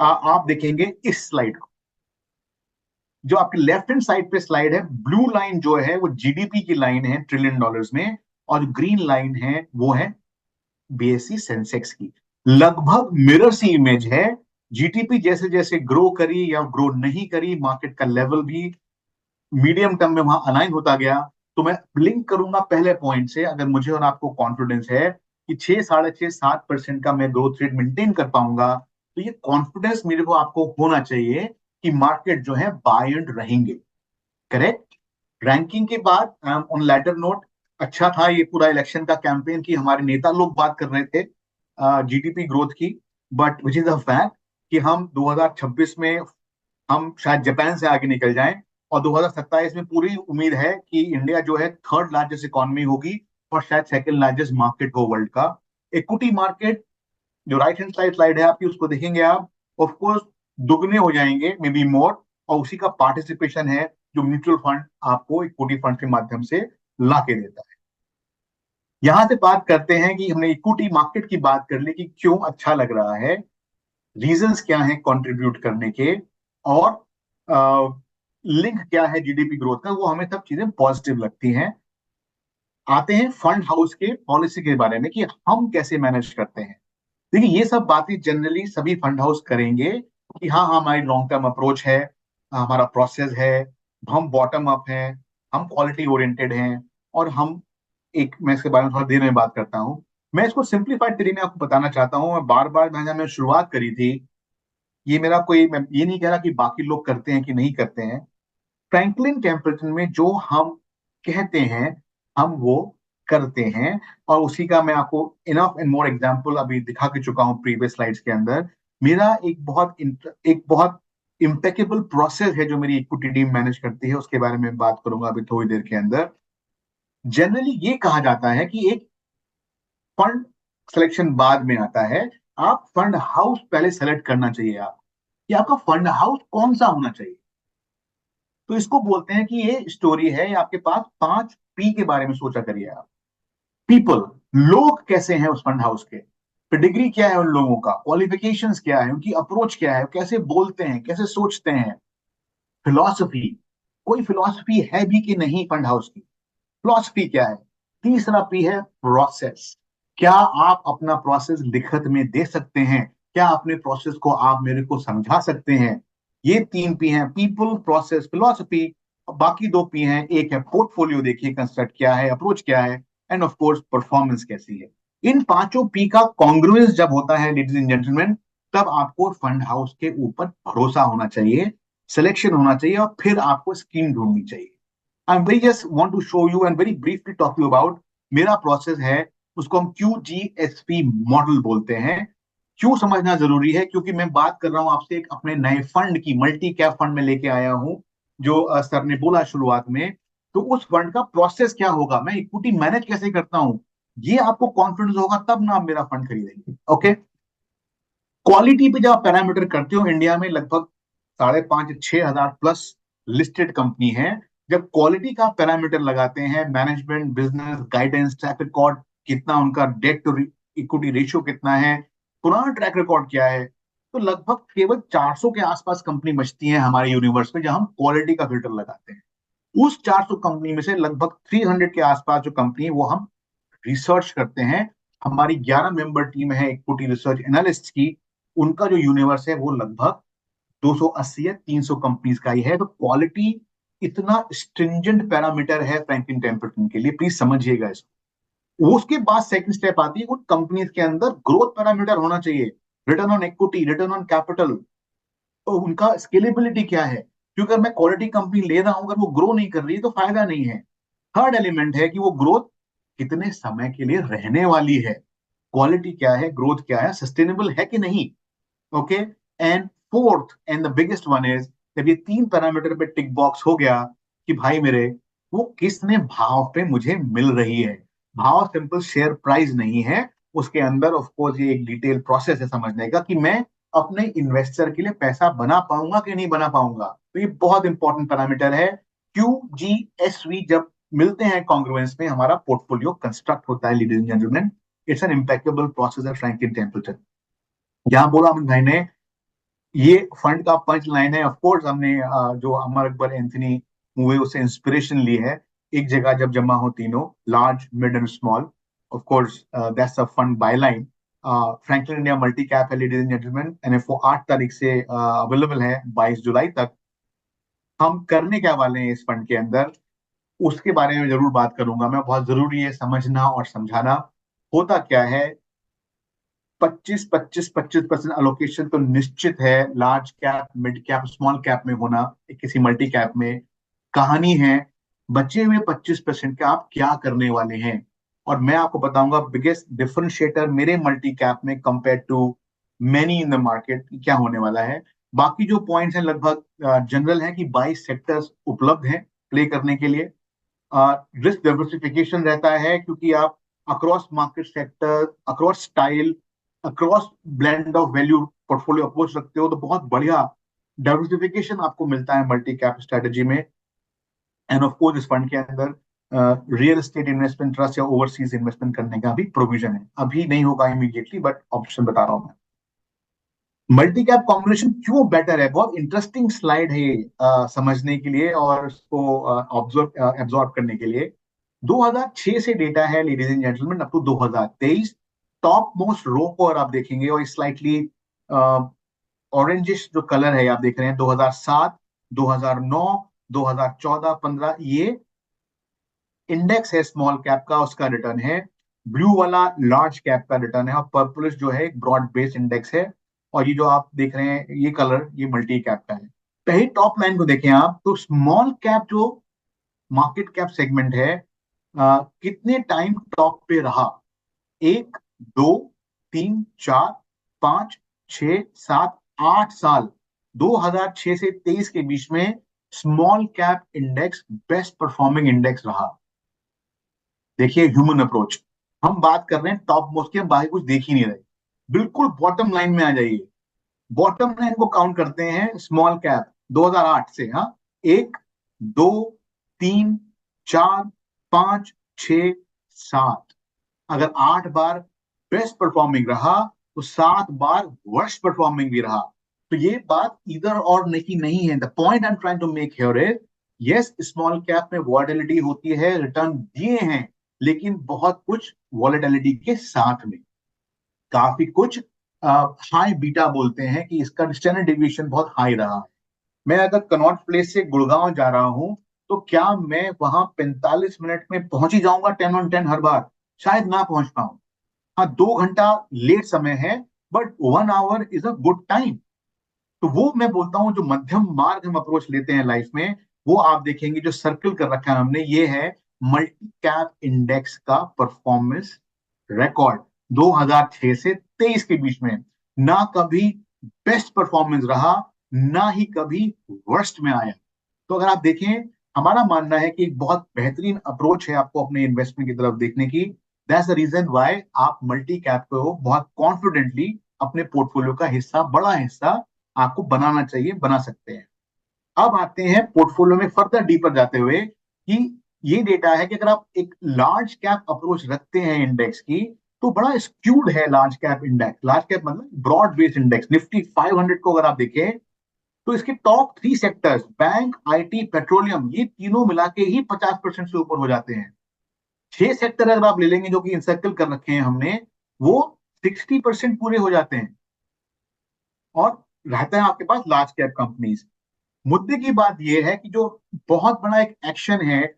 आप देखेंगे इस स्लाइड को, जो आपकी लेफ्ट हैंड साइड पे स्लाइड है, ब्लू लाइन जो है वो जीडीपी की लाइन है ट्रिलियन डॉलर्स में, और ग्रीन लाइन है वो है बीएसई सेंसेक्स की। लगभग मिरर सी इमेज है। जीडीपी जैसे जैसे ग्रो करी या ग्रो नहीं करी, मार्केट का लेवल भी मीडियम टर्म में वहां अलाइन होता गया। तो मैं लिंक करूंगा पहले पॉइंट से, अगर मुझे और आपको कॉन्फिडेंस है कि 6, 6.5, 7% का मैं ग्रोथ रेट मेंटेन कर पाऊंगा, तो ये कॉन्फिडेंस मेरे को आपको होना चाहिए कि मार्केट जो है बाय एंड रहेंगे। करेक्ट। रैंकिंग के बाद ऑन लैटर नोट, अच्छा था ये पूरा इलेक्शन का कैंपेन की हमारे नेता लोग बात कर रहे थे जीडीपी ग्रोथ की, but which is a fact कि हम 2026 में हम शायद जापान से आगे निकल जाएं, और 2027 में पूरी उम्मीद है कि इंडिया जो है थर्ड लार्जेस्ट इकोनॉमी होगी, और शायद सेकंड लार्जेस्ट मार्केट हो वर्ल्ड का। इक्विटी मार्केट, जो राइट हैंड साइड स्लाइड है आपकी, उसको देखेंगे आप, ऑफ कोर्स दुगने हो जाएंगे, मे बी मोर, और उसी का पार्टिसिपेशन है जो म्यूचुअल फंड आपको इक्विटी फंड के माध्यम से ला के देता है। यहां से बात करते हैं कि हमने इक्विटी मार्केट की बात कर ली कि क्यों अच्छा लग रहा है, रीजंस क्या हैं कंट्रीब्यूट करने के, और लिंक क्या है जीडीपी ग्रोथ का, वो हमें सब चीजें पॉजिटिव लगती हैं। आते हैं फंड हाउस के पॉलिसी के बारे में कि हम कैसे मैनेज करते हैं। देखिए, ये सब बातें जनरली सभी फंड हाउस करेंगे कि हाँ हाँ, हमारी लॉन्ग टर्म अप्रोच है, हमारा प्रोसेस है, हम बॉटम अप हैं, हम क्वालिटी ओरिएंटेड हैं, और हम एक, मैं इसके बारे में थोड़ा देर में बात करता हूँ। मैं इसको सिंप्लीफाइड तरीके में आपको बताना चाहता हूँ। मैं बार बार, मैंने शुरुआत करी थी, ये मेरा कोई, मैं ये नहीं कह रहा कि बाकी लोग करते हैं कि नहीं करते हैं। फ्रैंकलिन टेम्पल्टन में जो हम कहते हैं, हम वो करते हैं, और उसी का मैं आपको इनफ एंड मोर एग्जांपल अभी दिखा के चुका हूं प्रीवियस स्लाइड्स के अंदर। मेरा एक बहुत इम्पेकेबल प्रोसेस है जो मेरी इक्विटी टीम मैनेज करती है, उसके बारे में बात करूंगा अभी थोड़ी देर के अंदर। जनरली ये कहा जाता है कि एक फंड सिलेक्शन बाद में आता है, आप फंड हाउस पहले सेलेक्ट करना चाहिए आप, कि आपका फंड हाउस कौन सा होना चाहिए। तो इसको बोलते हैं कि ये स्टोरी है, आपके पास 5 पी के बारे में सोचा करिए आप। पीपल, लोग कैसे हैं उस फंड हाउस के, डिग्री क्या है उन लोगों का, क्वालिफिकेशंस क्या है, उनकी अप्रोच क्या है, कैसे बोलते हैं, कैसे सोचते हैं। फिलॉसफी, कोई फिलॉसफी है भी कि नहीं फंड हाउस की, फिलॉसफी क्या है। तीसरा पी है प्रोसेस, क्या आप अपना प्रोसेस लिखत में दे सकते हैं, क्या अपने प्रोसेस को आप मेरे को समझा सकते हैं। ये 3 पी हैं, पीपल, प्रोसेस, फिलॉसफी। बाकी 2 पी हैं, एक है पोर्टफोलियो, देखिए कंस्ट्रक्ट क्या है, अप्रोच क्या है, एंड ऑफ कोर्स परफॉर्मेंस कैसी है। इन 5 पी का कॉन्ग्रुएंस जब होता है लेडीज एंड जेंटलमैन, तब आपको फंड हाउस के ऊपर भरोसा होना चाहिए, सिलेक्शन होना चाहिए, और फिर आपको स्कीम ढूंढनी चाहिए। I am very just want to show you and very briefly talk you about मेरा प्रोसेस है, उसको हम QGSP मॉडल बोलते हैं। क्यों समझना जरूरी है, क्योंकि मैं बात कर रहा हूं आपसे एक अपने नए फंड की, मल्टी कैप फंड में लेके आया हूं, जो सर ने बोला शुरुआत में। तो उस फंड का प्रोसेस क्या होगा, मैं इक्विटी मैनेज कैसे करता हूं, ये आपको कॉन्फिडेंस होगा तब ना आप मेरा फंड खरीदेंगे। ओके। क्वालिटी पे जब आप पैरामीटर करते हो, इंडिया में लगभग 5,500 से 6,000 प्लस लिस्टेड कंपनी है। जब क्वालिटी का पैरामीटर लगाते हैं, management, business, guidance, track record कितना, उनका डेट टू इक्विटी रेशियो कितना है, पुराना ट्रैक रिकॉर्ड क्या है, तो लगभग केवल 400 के आसपास कंपनी बचती है हमारे यूनिवर्स में जहां हम क्वालिटी का फिल्टर लगाते हैं। उस 400 कंपनी में से लगभग 300 के आसपास जो कंपनी है वो हम रिसर्च करते हैं। हमारी 11 मेंबर टीम है इक्विटी रिसर्च एनालिस्ट की, उनका जो यूनिवर्स है वो लगभग 280 या 300 कंपनीज का ही है। तो क्वालिटी इतना स्ट्रिंजेंट पैरामीटर है फ्रैंकलिन टेम्पल्टन के लिए, प्लीज समझिएगा इसको। उसके बाद सेकंड स्टेप आती है, उन कंपनीज के अंदर ग्रोथ पैरामीटर होना चाहिए, return on equity, return on capital, तो उनका स्केलेबिलिटी क्या है, क्योंकि अगर मैं क्वालिटी कंपनी ले रहा हूं, अगर वो ग्रो नहीं कर रही है तो फायदा नहीं है। थर्ड एलिमेंट है कि वो ग्रोथ कितने समय के लिए रहने वाली है, क्वालिटी क्या है, ग्रोथ क्या है, सस्टेनेबल है कि नहीं। Okay. And fourth and the biggest one is, जब ये 3 पैरामीटर पे टिक बॉक्स हो गया कि भाई मेरे, वो किसने भाव पे मुझे मिल रही है। भाव सिंपल शेयर प्राइस नहीं है, उसके अंदर ऑफ कोर्स ये एक डिटेल प्रोसेस है समझने का कि मैं अपने इन्वेस्टर के लिए पैसा बना पाऊंगा कि नहीं बना पाऊंगा। तो ये बहुत इंपॉर्टेंट पैरामीटर है। QGSV जब मिलते हैं कॉन्ग्रुएंस में, हमारा पोर्टफोलियो कंस्ट्रक्ट होता है। Ladies and gentlemen, it's an impeccable process है फ्रैंकलिन टेम्पल्टन। यहाँ बोला अमित भाई ने, ये फंड का पंच लाइन है। ऑफ कोर्स हमने जो अमर अकबर एंथनी मूवी उससे इंस्पिरेशन ली है। एक जगह जब जमा हो तीनों, large mid and small, of course that's a fund by line. Franklin India multi cap है लेडीज एंड जेंटलमैन, NFO 8 तारीख से अवेलेबल है 22 जुलाई तक। हम करने क्या वाले हैं इस फंड के अंदर, उसके बारे में जरूर बात करूंगा मैं। बहुत जरूरी है समझना और समझाना। होता क्या है, 25-25-25% अलोकेशन तो निश्चित है large cap, mid cap, small cap में होना, किसी मल्टी कैप में। कहानी है बचे हुए 25% का आप क्या करने वाले हैं। और मैं आपको बताऊंगा बिगेस्ट डिफरेंशिएटर मेरे मल्टी कैप में compare to many in the market क्या होने वाला है। बाकी जो पॉइंट्स हैं लगभग जनरल है कि 22 सेक्टर्स उपलब्ध हैं प्ले करने के लिए। रिस्क डाइवर्सिफिकेशन रहता है क्योंकि आप across market sector, across style, across blend of value portfolio approach रखते हो, तो बहुत बढ़िया डाइवर्सिफिकेशन आपको मिलता है मल्टी कैप स्ट्रेटेजी में। एंड ऑफ कोर्स इस फंड के अंदर रियल एस्टेट इन्वेस्टमेंट ट्रस्ट या ओवरसीज इन्वेस्टमेंट करने का भी प्रोविजन है। अभी नहीं होगा इमीडिएटली, बट ऑप्शन बता रहा हूं मैं। मल्टी कैप कॉम्बिनेशन क्यों बेटर है, बहुत इंटरेस्टिंग स्लाइड है ये समझने के लिए और उसको ऑब्जर्व एब्जॉर्ब करने के लिए। 2006 से डेटा है ladies and gentlemen, up to 2023। Top most row को अगर आप देखेंगे, और स्लाइटली ऑरेंजिश जो कलर है आप देख रहे हैं, 2007, 2009, 2014, 15, ये इंडेक्स है स्मॉल कैप का, उसका रिटर्न है। ब्लू वाला लार्ज कैप का रिटर्न है, और पर्पलिश जो है एक ब्रॉड बेस्ड इंडेक्स है। और ये जो आप देख रहे हैं ये कलर, ये मल्टी कैप का है। पहले टॉप लाइन को देखें आप, तो स्मॉल कैप जो मार्केट कैप सेगमेंट है, कितने टाइम टॉप पे रहा? 1, 2, 3, 4, 5, 6, 7, 8 साल। 2006 से 23 के बीच में small cap index best performing index रहा। देखिए ह्यूमन अप्रोच, हम बात कर रहे हैं टॉप मोस्ट की, हम बाकी कुछ देख ही नहीं रहे। बिल्कुल बॉटम लाइन में आ जाइए। बॉटम लाइन को काउंट करते हैं स्मॉल कैप 2008 से। हाँ, 1, 2, 3, 4, 5, 6, 7। अगर 8 बार बेस्ट परफॉर्मिंग रहा तो 7 बार वर्स्ट परफॉर्मिंग भी रहा। तो ये बात इधर और नहीं है। The point I am trying to make here is, yes small cap में वॉलेटिलिटी होती है, रिटर्न दिए हैं, लेकिन बहुत कुछ वॉलेटिलिटी के साथ में काफी कुछ हाई बीटा बोलते हैं कि इसका स्टैंडर्ड डिविएशन बहुत हाई रहा है। मैं अगर कनॉट प्लेस से गुड़गांव जा रहा हूं, तो क्या मैं वहां 45 मिनट में पहुंच ही जाऊंगा 10 on 10 हर बार? शायद ना पहुंच पाऊं। हाँ, 2 घंटा लेट समय है, but 1 our is a good time. तो वो मैं बोलता हूँ जो मध्यम मार्ग हम अप्रोच लेते हैं लाइफ में, वो आप देखेंगे जो सर्कल कर रखा है हमने, ये है मल्टी कैप इंडेक्स का परफॉर्मेंस रिकॉर्ड 2006 से 23 के बीच में। ना कभी बेस्ट परफॉर्मेंस रहा, ना ही कभी वर्स्ट में आया। तो अगर आप देखें, हमारा मानना है कि एक बहुत बेहतरीन अप्रोच है आपको अपने इन्वेस्टमेंट की तरफ देखने की। दैट्स द रीजन व्हाई आप मल्टी कैप को बहुत कॉन्फिडेंटली अपने पोर्टफोलियो का हिस्सा, बड़ा हिस्सा आपको बनाना चाहिए, बना सकते हैं। अब आते हैं पोर्टफोलियो में फर्दर डीपर जाते हुए कि ये डेटा है कि अगर आप एक लार्ज कैप अप्रोच रखते हैं इंडेक्स की, तो बड़ा स्क्यूड है large cap index. Large cap मतलब ब्रॉड बेस्ड इंडेक्स। निफ्टी 500 को अगर आप देखें, तो इसके top 3 sectors, bank, IT, petroleum, ये तीनों मिला के ही 50% से ऊपर हो जाते हैं। 6 सेक्टर अगर आप ले लेंगे जो कि इंसर्कल कर रखे हैं हमने, वो 60% पूरे हो जाते हैं। और रहता है आपके पास लार्ज कैप कंपनीज। मुद्दे की बात यह है कि जो बहुत बड़ा एक एक्शन है,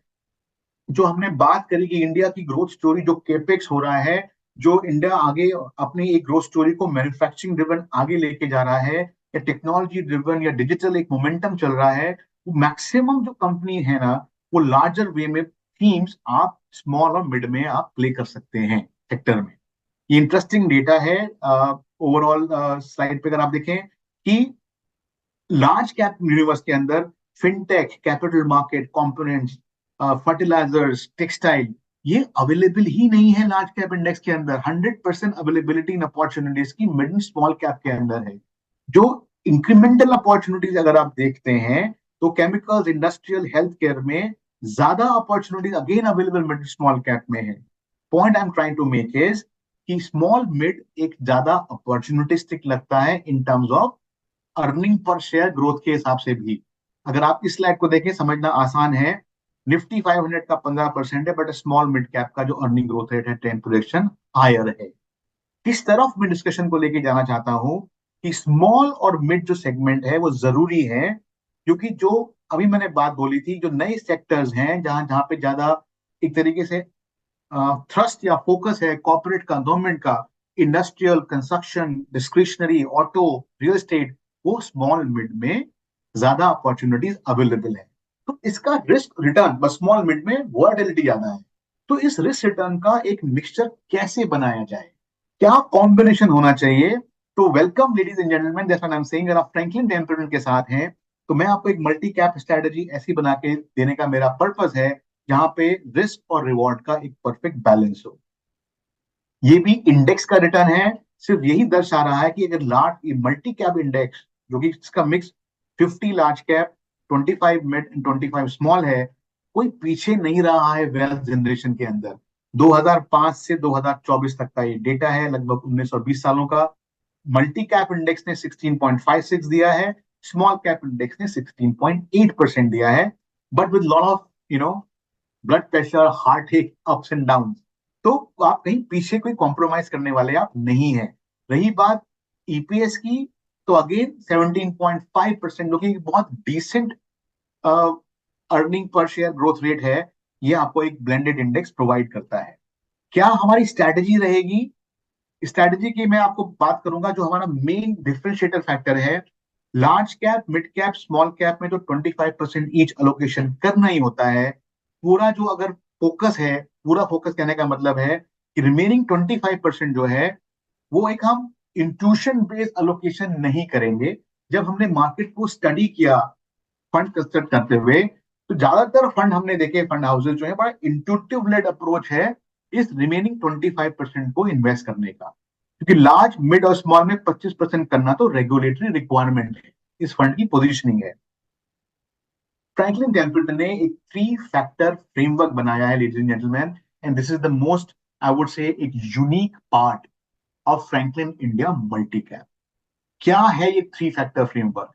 जो हमने बात करी कि इंडिया की ग्रोथ स्टोरी जो केपेक्स हो रहा है, जो इंडिया आगे अपनी एक ग्रोथ स्टोरी को मैन्युफैक्चरिंग ड्रिवन आगे लेके जा रहा है, या टेक्नोलॉजी ड्रिवन या डिजिटल एक मोमेंटम चल रहा है, वो मैक्सिमम जो कंपनी है ना, वो लार्जर वे में थीम्स आप स्मॉल और मिड में आप प्ले कर सकते हैं सेक्टर में। ये इंटरेस्टिंग डेटा है। ओवरऑल स्लाइड पे अगर आप देखें कि लार्ज कैप यूनिवर्स के अंदर fintech, capital market, components, fertilizers, textile, ये अवेलेबल ही नहीं है लार्ज कैप इंडेक्स के अंदर। 100% अवेलेबिलिटी इन अपॉर्चुनिटीज की मिड एंड स्मॉल कैप के अंदर है। जो इंक्रीमेंटल अपॉर्चुनिटीज अगर आप देखते हैं तो केमिकल्स, इंडस्ट्रियल, हेल्थ केयर में ज्यादा opportunities again available mid small cap में है। Point I am trying to make is कि स्मॉल मिड एक ज्यादा अपॉर्चुनिटिस्टिक लगता है in terms of earning per share growth के हिसाब से भी। अगर आप इस स्लाइड को देखें, समझना आसान है। निफ्टी 500 का 15% है, बट स्मॉल मिड कैप का जो अर्निंग ग्रोथ रेट है 10 प्रोजेक्शन हायर है। किस तरफ मैं डिस्कशन को लेके जाना चाहता हूं कि स्मॉल और मिड जो सेगमेंट है वो जरूरी है, क्योंकि जो अभी मैंने बात बोली थी, जो नए सेक्टर्स हैं जहां जहां पे ज्यादा एक तरीके से थ्रस्ट या फोकस है कॉर्पोरेट का, गवर्नमेंट का, industrial, construction, discretionary, auto, real estate, वो स्मॉल मिड में ज्यादा अपॉर्चुनिटीज अवेलेबल है। तो इसका रिस्क रिटर्न बस स्मॉल मिड में वॉलेटिलिटी ज्यादा है। तो इस रिस्क रिटर्न का एक मिक्सचर कैसे बनाया जाए, क्या कॉम्बिनेशन होना चाहिए? तो welcome ladies and gentleman, that's what I am saying. अगर आप फ्रैंकलिन टेम्परमेंट के साथ हैं तो मैं आपको एक मल्टी कैप स्ट्रेटजी ऐसी बना के देने का मेरा पर्पस है जहां पे रिस्क और रिवॉर्ड का एक परफेक्ट बैलेंस हो। ये भी इंडेक्स का रिटर्न है, सिर्फ यही दर्शा रहा है कि अगर लार्ज मल्टी कैप इंडेक्स, जो कि इसका mix 50 large cap, 25 mid and 25 small है, कोई पीछे नहीं रहा है वेल्थ जनरेशन के अंदर। 2005 से 2024 तक का ये डेटा है, लगभग 19-20 सालों का। मल्टी कैप इंडेक्स ने 16.56 दिया है, स्मॉल कैप इंडेक्स ने 16.8% दिया है, but with lot of blood pressure, heart hit, ups and down. तो आप कहीं पीछे कोई कॉम्प्रोमाइज करने वाले आप नहीं है। रही बात ईपीएस की, तो अगेन 17.5%, जो कि बहुत decent earning per share growth rate है। ये आपको एक ब्लेंडेड इंडेक्स प्रोवाइड करता है। क्या हमारी स्ट्रैटेजी रहेगी? स्ट्रैटेजी की मैं आपको बात करूंगा। जो हमारा मेन डिफरेंशिएटर फैक्टर है, large cap, mid cap, small cap में जो 25% ईच अलोकेशन करना ही होता है, पूरा जो अगर फोकस है, पूरा फोकस कहने का मतलब है कि रिमेनिंग 25% जो है वो एक हम इंट्यूशन बेस्ड अलोकेशन नहीं करेंगे। जब हमने मार्केट को स्टडी किया फंड कंस्ट्रक्ट करते हुए, तो ज्यादातर फंड हमने देखे, फंड हाउसेज जो है, बड़ा इंट्यूटिव लेड अप्रोच है इस रिमेनिंग 25% को इन्वेस्ट करने का। क्योंकि लार्ज, मिड और स्मॉल में 25% करना तो रेगुलेटरी रिक्वायरमेंट है, इस फंड की पोजीशनिंग है। फ्रैंकलिन टेम्पल्टन ने एक 3 फैक्टर फ्रेमवर्क बनाया है, ladies and gentlemen, and this is the most, I would say, एक unique part of Franklin India multi cap. क्या है ये 3 फैक्टर फ्रेमवर्क,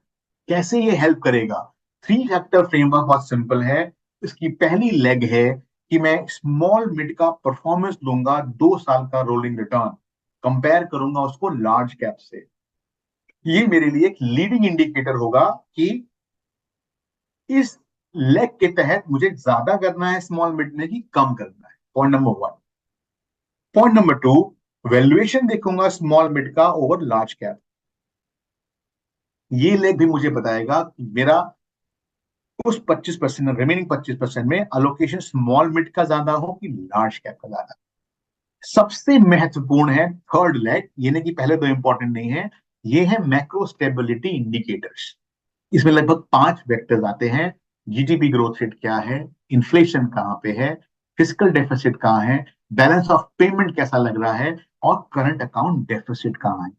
कैसे ये हेल्प करेगा? 3 फैक्टर फ्रेमवर्क बहुत सिंपल है। इसकी पहली लेग है कि मैं स्मॉल मिड का परफॉर्मेंस लूंगा, 2 साल का रोलिंग रिटर्न, कंपेयर करूंगा उसको लार्ज कैप से। ये मेरे लिए एक लीडिंग इंडिकेटर होगा कि इस लेग के तहत मुझे ज्यादा करना है स्मॉल मिड में कि कम करना है। Point number 1। Point number 2, valuation देखूंगा स्मॉल मिड का ओवर लार्ज कैप। ये लेग भी मुझे बताएगा कि मेरा उस 25%, रिमेनिंग 25% में अलोकेशन स्मॉल मिड का ज्यादा हो कि लार्ज कैप का ज्यादा। सबसे महत्वपूर्ण है थर्ड लेग, ये नहीं कि पहले 2 इंपॉर्टेंट नहीं है, ये है मैक्रो स्टेबिलिटी इंडिकेटर्स। इसमें लगभग 5 वेक्टर्स आते हैं। जीडीपी ग्रोथ रेट क्या है, इन्फ्लेशन कहाँ पे है, फिजिकल डेफिसिट कहाँ है, बैलेंस ऑफ पेमेंट कैसा लग रहा है, और करंट अकाउंट डेफिसिट कहाँ है।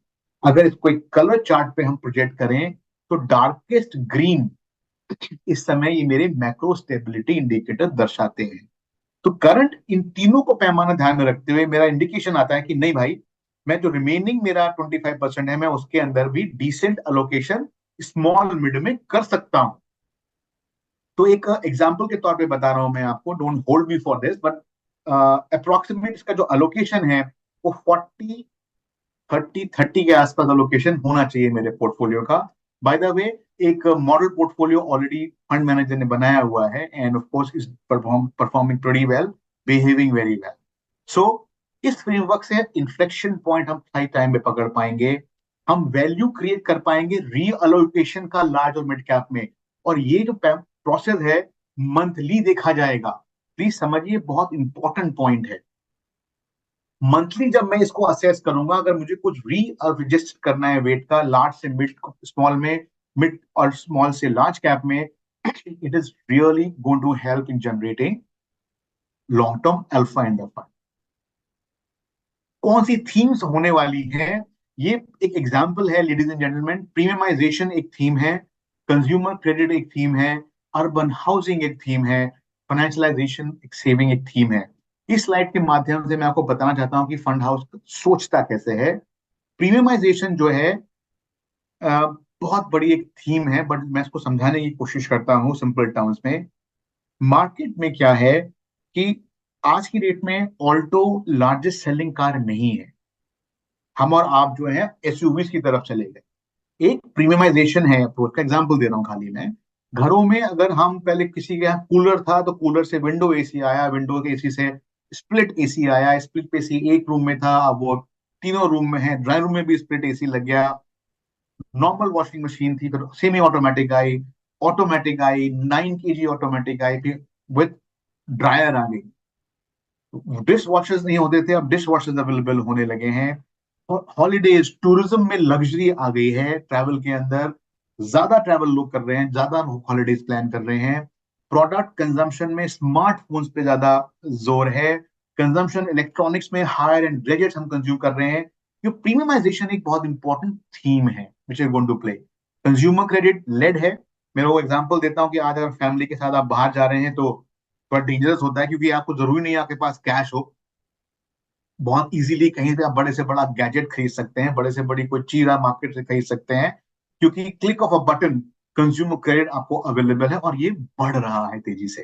अगर इसको एक कलर चार्ट पे हम प्रोजेक्ट करें तो डार्केस्ट ग्रीन इस समय ये मेरे मैक्रो स्टेबिलिटी इंडिकेटर दर्शाते हैं। तो करंट इन तीनों को पैमाना ध्यान में रखते हुए मेरा इंडिकेशन आता है कि नहीं भाई, मैं जो रिमेनिंग मेरा 25% है, मैं उसके अंदर भी डिसेंट अलोकेशन स्मॉल मिड में कर सकता हूं। तो एक एग्जांपल के तौर पे बता रहा हूं मैं आपको, don't hold me for this, but approximate इसका जो अलोकेशन है वो 40-30-30 के आसपास अलोकेशन होना चाहिए मेरे पोर्टफोलियो का। बाय द वे, एक model portfolio already fund manager ने बनाया हुआ है, and of course is performing pretty well, behaving very well. So इस फ्रेमवर्क से इन्फ्लेक्शन पॉइंट हम सही टाइम पे पकड़ पाएंगे, हम वैल्यू क्रिएट कर पाएंगे रीअलोकेशन का लार्ज और मिड कैप में। और ये जो प्रोसेस है मंथली देखा जाएगा। प्लीज समझिए, बहुत इंपॉर्टेंट पॉइंट है। मंथली जब मैं इसको असेस करूंगा, अगर मुझे कुछ रीएडजस्ट करना है वेट का, लार्ज से मिड स्मॉल में, मिड और स्मॉल से लार्ज कैप में, it is really going to help in generating long term alpha in the fund. कौन सी थीम्स होने वाली है, ये एक एग्जांपल है लेडीज एंड जेंटलमैन। प्रीमियमाइजेशन एक थीम है, कंज्यूमर क्रेडिट एक थीम है, अर्बन हाउसिंग एक थीम है, फाइनेंशियलाइजेशन एक सेविंग एक थीम है। इस स्लाइड के माध्यम से मैं आपको बताना चाहता हूं कि फंड हाउस सोचता कैसे है। प्रीमियमाइजेशन जो है बहुत बड़ी एक थीम है, बट मैं इसको समझाने की कोशिश करता हूँ सिंपल टर्म्स में। मार्केट में क्या है कि आज की डेट में ऑल्टो लार्जेस्ट सेलिंग कार नहीं है। हम और आप जो है एसयूवीज की तरफ चले गए, एक प्रीमियमाइजेशन है अप्रोच का एग्जांपल दे रहा हूँ खाली मैं। घरों में अगर हम पहले किसी के यहाँ कूलर था तो कूलर से विंडो एसी आया, विंडो के एसी से स्प्लिट एसी आया, स्प्लिट एसी एक रूम में था, अब वो तीनों रूम में है, ड्राइंग रूम में भी स्प्लिट एसी लग गया। नॉर्मल वॉशिंग मशीन थी, फिर सेमी ऑटोमेटिक आई 9 kg ऑटोमेटिक आई, फिर विद ड्रायर आ गई। डिश वॉशर्स नहीं होते थे, अब डिश वॉशर्स अवेलेबल होने लगे हैं। हॉलीडेज टूरिज्म में लग्जरी आ गई है, ट्रैवल के अंदर ज्यादा ट्रैवल लोग कर रहे हैं, ज्यादा हॉलीडेज प्लान कर रहे हैं। प्रोडक्ट कंजम्पशन में स्मार्टफोन्स पे ज्यादा जोर है, कंजम्पशन इलेक्ट्रॉनिक्स में हायर एंड गैजेट्स हम कंज्यूम कर रहे हैं। ये प्रीमियमाइजेशन एक बहुत इंपॉर्टेंट थीम है which is going to play. Consumer credit led है। मैं वो एग्जांपल देता हूँ कि आज अगर फैमिली के साथ आप बाहर जा रहे हैं तो थोड़ा डेंजरस होता है, क्योंकि आपको जरूरी नहीं है आपके पास कैश हो। बहुत इजीली कहीं से आप बड़े से बड़ा गैजेट खरीद सकते हैं, बड़े से बड़ी कोई चीज आप मार्केट से खरीद सकते हैं, क्योंकि click of a button consumer credit आपको अवेलेबल है और ये बढ़ रहा है तेजी से।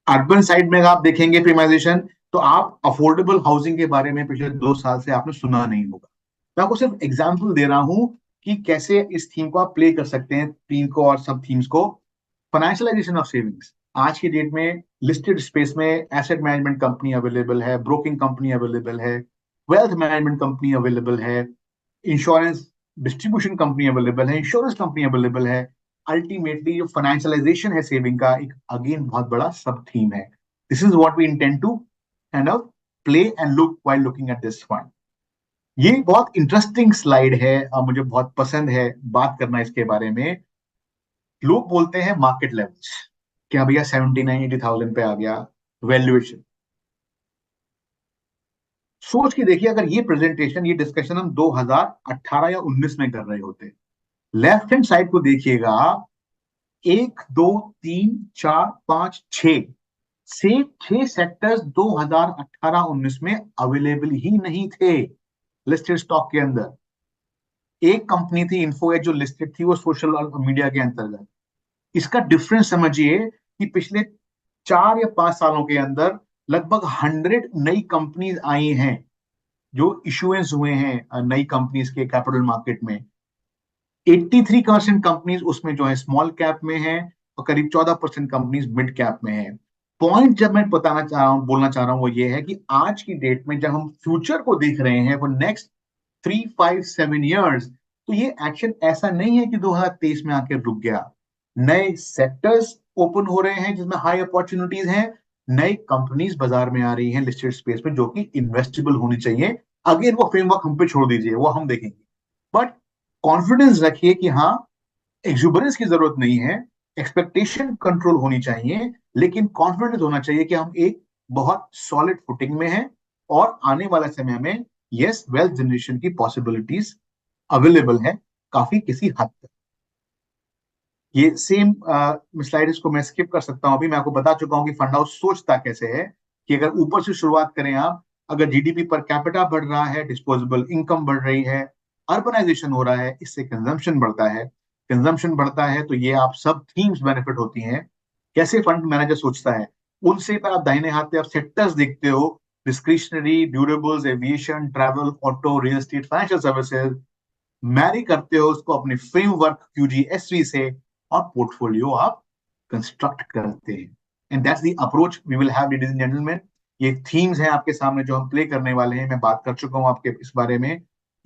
अर्बन साइड में आप देखेंगे प्रीमाइजेशन, तो आप अफोर्डेबल हाउसिंग के बारे में पिछले 2 साल से आपने सुना नहीं होगा। मैं आपको सिर्फ एग्जाम्पल दे रहा हूं कि कैसे इस थीम को आप प्ले कर सकते हैं, थीम को और सब थीम्स को। फाइनेंशियलाइजेशन ऑफ सेविंग्स, आज की डेट में लिस्टेड स्पेस में एसेट मैनेजमेंट कंपनी अवेलेबल है, ब्रोकिंग कंपनी अवेलेबल है, वेल्थ मैनेजमेंट कंपनी अवेलेबल है, इंश्योरेंस डिस्ट्रीब्यूशन कंपनी अवेलेबल है, इंश्योरेंस कंपनी अवेलेबल है। अल्टीमेटली जो फाइनेंशियलाइजेशन है सेविंग का, एक अगेन बहुत बड़ा सब थीम है। This is what we intend to kind of play and look while looking at this fund. ये बहुत इंटरेस्टिंग स्लाइड है और मुझे बहुत पसंद है बात करना इसके बारे में। लोग बोलते हैं मार्केट लेवल्स, क्या भैया 79-80 thousand पे आ गया वैल्यूएशन। सोच के देखिए, अगर ये प्रेजेंटेशन ये डिस्कशन हम 2018 या 19 में कर रहे होते, लेफ्ट हैंड साइड को देखिएगा, 1 2 3 4 5 6 से 6 सेक्टर्स 2018-19 में अवेलेबल ही नहीं थे लिस्टेड स्टॉक के अंदर। एक कंपनी थी इन्फो एज जो लिस्टेड थी, वो सोशल मीडिया के अंतर्गत। इसका डिफरेंस समझिए कि पिछले 4 या 5 सालों के अंदर लगभग 100 नई कंपनीज आई हैं जो इशुएंस हुए हैं नई कंपनीज के कैपिटल मार्केट में। 83% कंपनीज उसमें जो है स्मॉल कैप में है और करीब 14% कंपनीज मिड कैप में है। पॉइंट जब मैं बताना चाह रहा हूं, बोलना चाह रहा हूं, वो ये है कि आज की डेट में जब हम फ्यूचर को देख रहे हैं, वो नेक्स्ट 3 5 7 years, तो ये एक्शन ऐसा नहीं है कि 2023 में आके रुक गया। नए सेक्टर्स ओपन हो रहे हैं जिसमें हाई अपॉर्चुनिटीज हैं, नई कंपनीज बाजार में आ रही हैं लिस्टेड स्पेस में जो कि इन्वेस्टेबल होनी चाहिए। अगेन वो फ्रेमवर्क हम पे छोड़ दीजिए, वो हम देखेंगे, बट कॉन्फिडेंस रखिए कि हाँ, एक्सुबरेंस की जरूरत नहीं है, एक्सपेक्टेशन कंट्रोल होनी चाहिए, लेकिन कॉन्फिडेंस होना चाहिए कि हम एक बहुत सॉलिड फुटिंग में हैं और आने वाला समय में यस वेल्थ जनरेशन की पॉसिबिलिटीज अवेलेबल है काफी किसी हद तक। ये सेम स्लाइड इसको मैं स्किप कर सकता हूं, अभी मैं आपको बता चुका हूं कि फंड हाउस सोचता कैसे है कि अगर ऊपर से शुरुआत करें आप, अगर जीडीपी पर कैपिटा बढ़ रहा है, डिस्पोजेबल इनकम बढ़ रही है, अर्बनाइजेशन हो रहा है, इससे कंजम्पशन बढ़ता है, कंजम्पशन बढ़ता है तो ये आप सब थीम्स बेनिफिट होती हैं। कैसे फंड मैनेजर सोचता है, उनसे पर आप दाहिने हाथ पे आप सेक्टर्स देखते हो, discretionary, durables, aviation, travel, auto, real estate, financial services, marry करते हो उसको अपने फ्रेमवर्क क्यूजीएसवी से और पोर्टफोलियो आप कंस्ट्रक्ट करते हैं। And that's the approach we will have ladies and gentleman. ये थीम्स हैं आपके सामने जो हम प्ले करने वाले हैं, मैं बात कर चुका हूं आपके इस बारे में।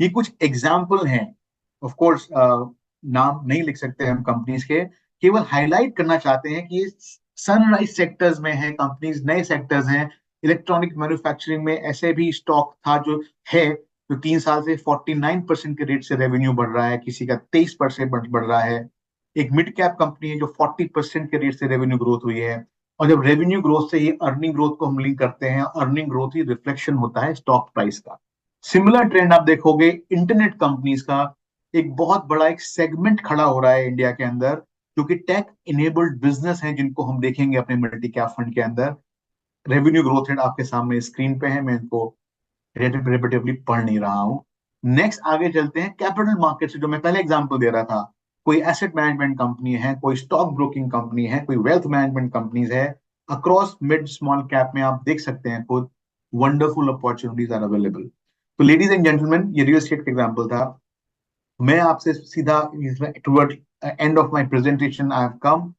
ये कुछ एग्जाम्पल हैं, ऑफ कोर्स नाम नहीं लिख सकते हम कंपनीज के, केवल हाईलाइट करना चाहते हैं कि ये सनराइज सेक्टर्स में है कंपनीज, नए सेक्टर्स हैं। इलेक्ट्रॉनिक मैन्युफैक्चरिंग में ऐसे भी स्टॉक था जो है, जो 3 साल से 49% के रेट से रेवेन्यू बढ़ रहा है, किसी का 23% बढ़ रहा है। एक मिड कैप कंपनी है जो 40% के रेट से रेवेन्यू ग्रोथ हुई है। और जब रेवेन्यू ग्रोथ से ही अर्निंग ग्रोथ को हम लिंक करते हैं, अर्निंग ग्रोथ ही रिफ्लेक्शन होता है स्टॉक प्राइस का। सिमिलर ट्रेंड आप देखोगे इंटरनेट कंपनीज का, एक बहुत बड़ा एक सेगमेंट खड़ा हो रहा है इंडिया के अंदर, जो कि टेक इनेबल्ड बिजनेस है, जिनको हम देखेंगे अपने मल्टी कैप फंड के अंदर। रेवेन्यू ग्रोथ रेट आपके सामने स्क्रीन पे है, मैं इनको रिपीटेटिवली पढ़ नहीं रहा हूँ। नेक्स्ट आगे चलते हैं कैपिटल मार्केट से, जो मैं पहले एग्जांपल दे रहा था। कोई एसेट मैनेजमेंट कंपनी है, कोई स्टॉक ब्रोकिंग कंपनी है, कोई वेल्थ मैनेजमेंट कंपनीज है, अक्रॉस मिड स्मॉल कैप में आप देख सकते हैं खुद वंडरफुल अपॉर्चुनिटीज आर अवेलेबल। तो लेडीज एंड जेंटलमैन, ये रियल एस्टेट का एग्जाम्पल था। मैं आपसे सीधा toward end of my presentation I have come.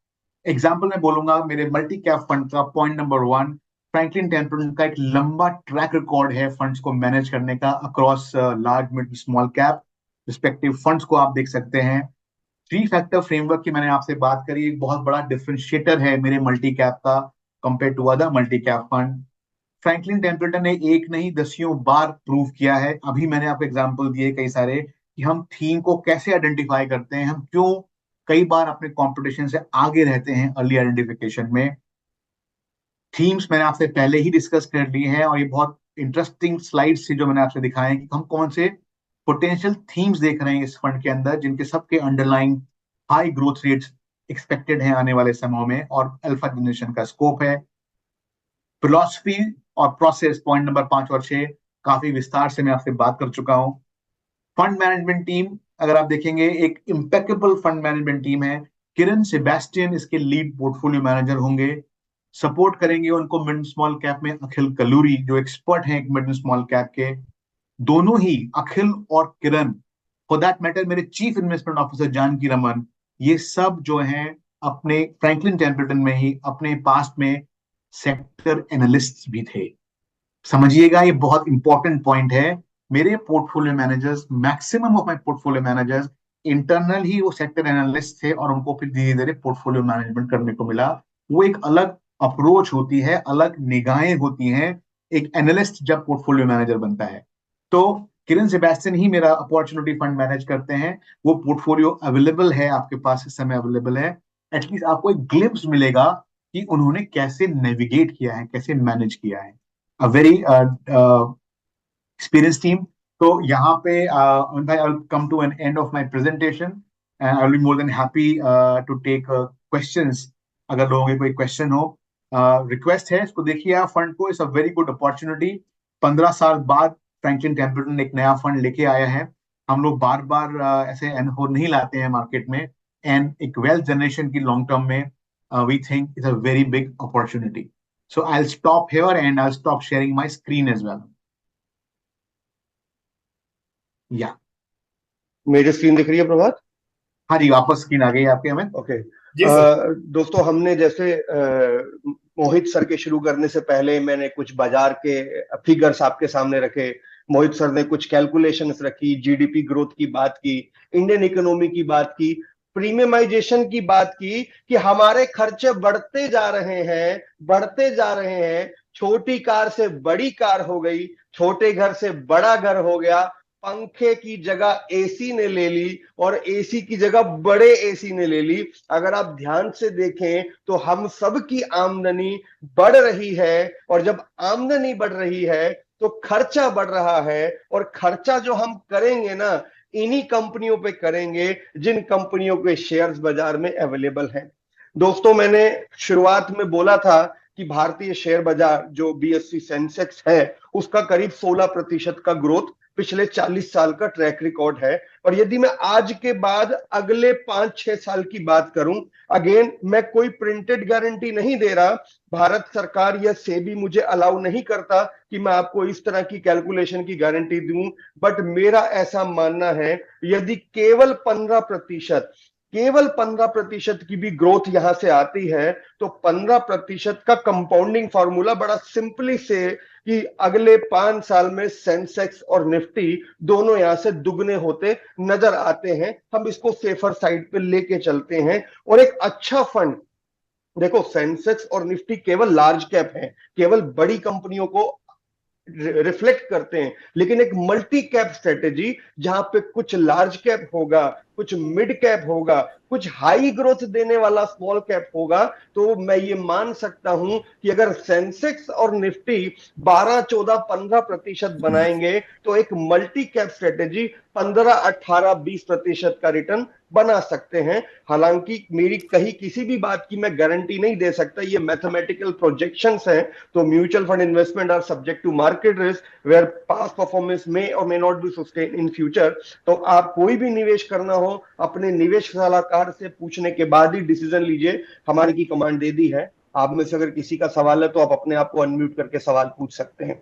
Example में बोलूंगा मेरे मल्टी कैप फंड का पॉइंट नंबर 1, फ्रैंकलिन टेम्पलेटन का एक लंबा ट्रैक रिकॉर्ड है फंड्स को मैनेज करने का across large mid small cap respective funds को आप देख सकते हैं। 3 फैक्टर फ्रेमवर्क की मैंने आपसे बात करी, एक बहुत बड़ा डिफरेंशिएटर है मेरे मल्टी कैप का compare to other multi cap fund. Franklin Templeton ने एक नहीं दसियों बार प्रूव किया है, अभी मैंने आपको एग्जांपल दिए कई सारे, कि हम थीम को कैसे आइडेंटिफाई करते हैं, हम क्यों कई बार अपने कंपटीशन से आगे रहते हैं अर्ली आइडेंटिफिकेशन में। थीम्स मैंने आपसे पहले ही डिस्कस कर ली हैं, और ये बहुत इंटरेस्टिंग स्लाइड्स थी जो मैंने आपसे दिखाए कि हम कौन से पोटेंशियल थीम्स देख रहे हैं इस फंड के अंदर, जिनके सबके underline high growth rates expected हैं आने वाले समय में, और अल्फा जनरेशन का स्कोप है। फिलॉसफी और प्रोसेस पॉइंट नंबर 5 और 6 काफी विस्तार से मैं आपसे बात कर चुका हूं। फंड मैनेजमेंट टीम अगर आप देखेंगे, एक इम्पेकेबल फंड मैनेजमेंट टीम है। किरण सेबेस्टियन इसके लीड पोर्टफोलियो मैनेजर होंगे। सपोर्ट करेंगे उनको मिड स्मॉल कैप में अखिल कलूरी, जो एक्सपर्ट हैं मिड स्मॉल कैप के। दोनों ही अखिल और किरण, फॉर दैट मैटर मेरे chief investment officer Janaki Raman, ये सब जो हैं अपने फ्रैंकलिन टेम्पल्टन में ही अपने पास्ट में सेक्टर एनालिस्ट भी थे। समझिएगा, ये बहुत इंपॉर्टेंट पॉइंट है। मेरे portfolio managers, maximum of my portfolio managers internal ही वो सेक्टर एनालिस्ट थे, और उनको फिर धीरे धीरे पोर्टफोलियो मैनेजमेंट करने को मिला। वो एक अलग अप्रोच होती है, अलग निगाहें होती हैं एक एनालिस्ट जब पोर्टफोलियो मैनेजर बनता है। तो किरण सेबेस्टियन ही मेरा अपॉर्चुनिटी फंड मैनेज करते हैं। वो पोर्टफोलियो अवेलेबल है आपके पास, इस समय अवेलेबल है। एटलीस्ट आपको एक ग्लिम्स मिलेगा कि उन्होंने कैसे नेविगेट किया है, कैसे मैनेज किया है। A very experience team. तो यहाँ पे Amit bhai, I will come to an end of my presentation, and I will be more than happy to take questions, अगर लोगों के कोई क्वेश्चन हो। रिक्वेस्ट है, इसको देखिए आप फंड को, it's a very good opportunity. 15 साल बाद फ्रैंकलिन टेम्पल्टन एक नया फंड लेके आया है। हम लोग बार बार ऐसे एनहोर नहीं लाते हैं मार्केट में, एंड एक वेल्थ जनरेशन की लॉन्ग टर्म में we think it's a very big opportunity. So I'll stop here and I'll stop sharing my screen as well. Yeah. मेरी स्क्रीन दिख रही है प्रभात? हाँ जी, वापस स्क्रीन आ गई आपके हमें। ओके। जी सर। दोस्तों, हमने जैसे मोहित सर के शुरू करने से पहले मैंने कुछ बाजार के फिगर्स आपके सामने रखे। मोहित सर ने कुछ कैलकुलेशंस रखी, जीडीपी ग्रोथ की बात की, इंडियन इकोनॉमी की बात की, प्रीमियमाइजेशन की बात की, कि हमारे खर्चे बढ़ते जा रहे हैं, बढ़ते जा रहे हैं। छोटी कार से बड़ी कार हो गई, छोटे घर से बड़ा घर हो गया, पंखे की जगह एसी ने ले ली, और एसी की जगह बड़े एसी ने ले ली। अगर आप ध्यान से देखें तो हम सब की आमदनी बढ़ रही है, और जब आमदनी बढ़ रही है तो खर्चा बढ़ रहा है, और खर्चा जो हम करेंगे ना, इन्हीं कंपनियों पे करेंगे जिन कंपनियों के शेयर्स बाजार में अवेलेबल हैं। दोस्तों, मैंने शुरुआत में बोला था कि भारतीय शेयर बाजार जो बीएसई सेंसेक्स है, उसका करीब 16% का ग्रोथ पिछले 40 साल का ट्रैक रिकॉर्ड है। और यदि मैं आज के बाद अगले 5-6 साल की बात करूं, अगेन मैं कोई प्रिंटेड गारंटी नहीं दे रहा, भारत सरकार या सेबी मुझे अलाउ नहीं करता कि मैं आपको इस तरह की कैलकुलेशन की गारंटी दूं, बट मेरा ऐसा मानना है, यदि केवल 15%, केवल 15% की भी ग्रोथ यहां से आती है, तो 15% का कंपाउंडिंग फॉर्मूला बड़ा सिंपली से, कि अगले 5 साल में सेंसेक्स और निफ्टी दोनों यहां से दुगने होते नजर आते हैं। हम इसको सेफर साइड पे लेके चलते हैं, और एक अच्छा फंड, देखो सेंसेक्स और निफ्टी केवल लार्ज कैप है, केवल बड़ी कंपनियों को रिफ्लेक्ट करते हैं। लेकिन एक मल्टी कैप स्ट्रेटेजी जहां पे कुछ लार्ज कैप होगा, कुछ मिड कैप होगा, कुछ हाई ग्रोथ देने वाला स्मॉल कैप होगा, तो मैं ये मान सकता हूं कि अगर सेंसेक्स और निफ्टी 12, 14, 15% बनाएंगे तो एक मल्टी कैप स्ट्रेटेजी 15, 18, 20% का रिटर्न बना सकते हैं। हालांकि मेरी कहीं किसी भी बात की मैं गारंटी नहीं दे सकता, ये मैथमेटिकल प्रोजेक्शंस हैं। तो mutual fund investment are subject to market risk, where past performance may or may not be sustain in future. तो आप कोई भी निवेश करना हो, अपने निवेश सलाहकार से पूछने के बाद ही डिसीजन लीजिए। हमारी की कमांड दे दी है। आप में से अगर किसी का सवाल है तो आप अपने आप को अनम्यूट करके सवाल पूछ सकते हैं।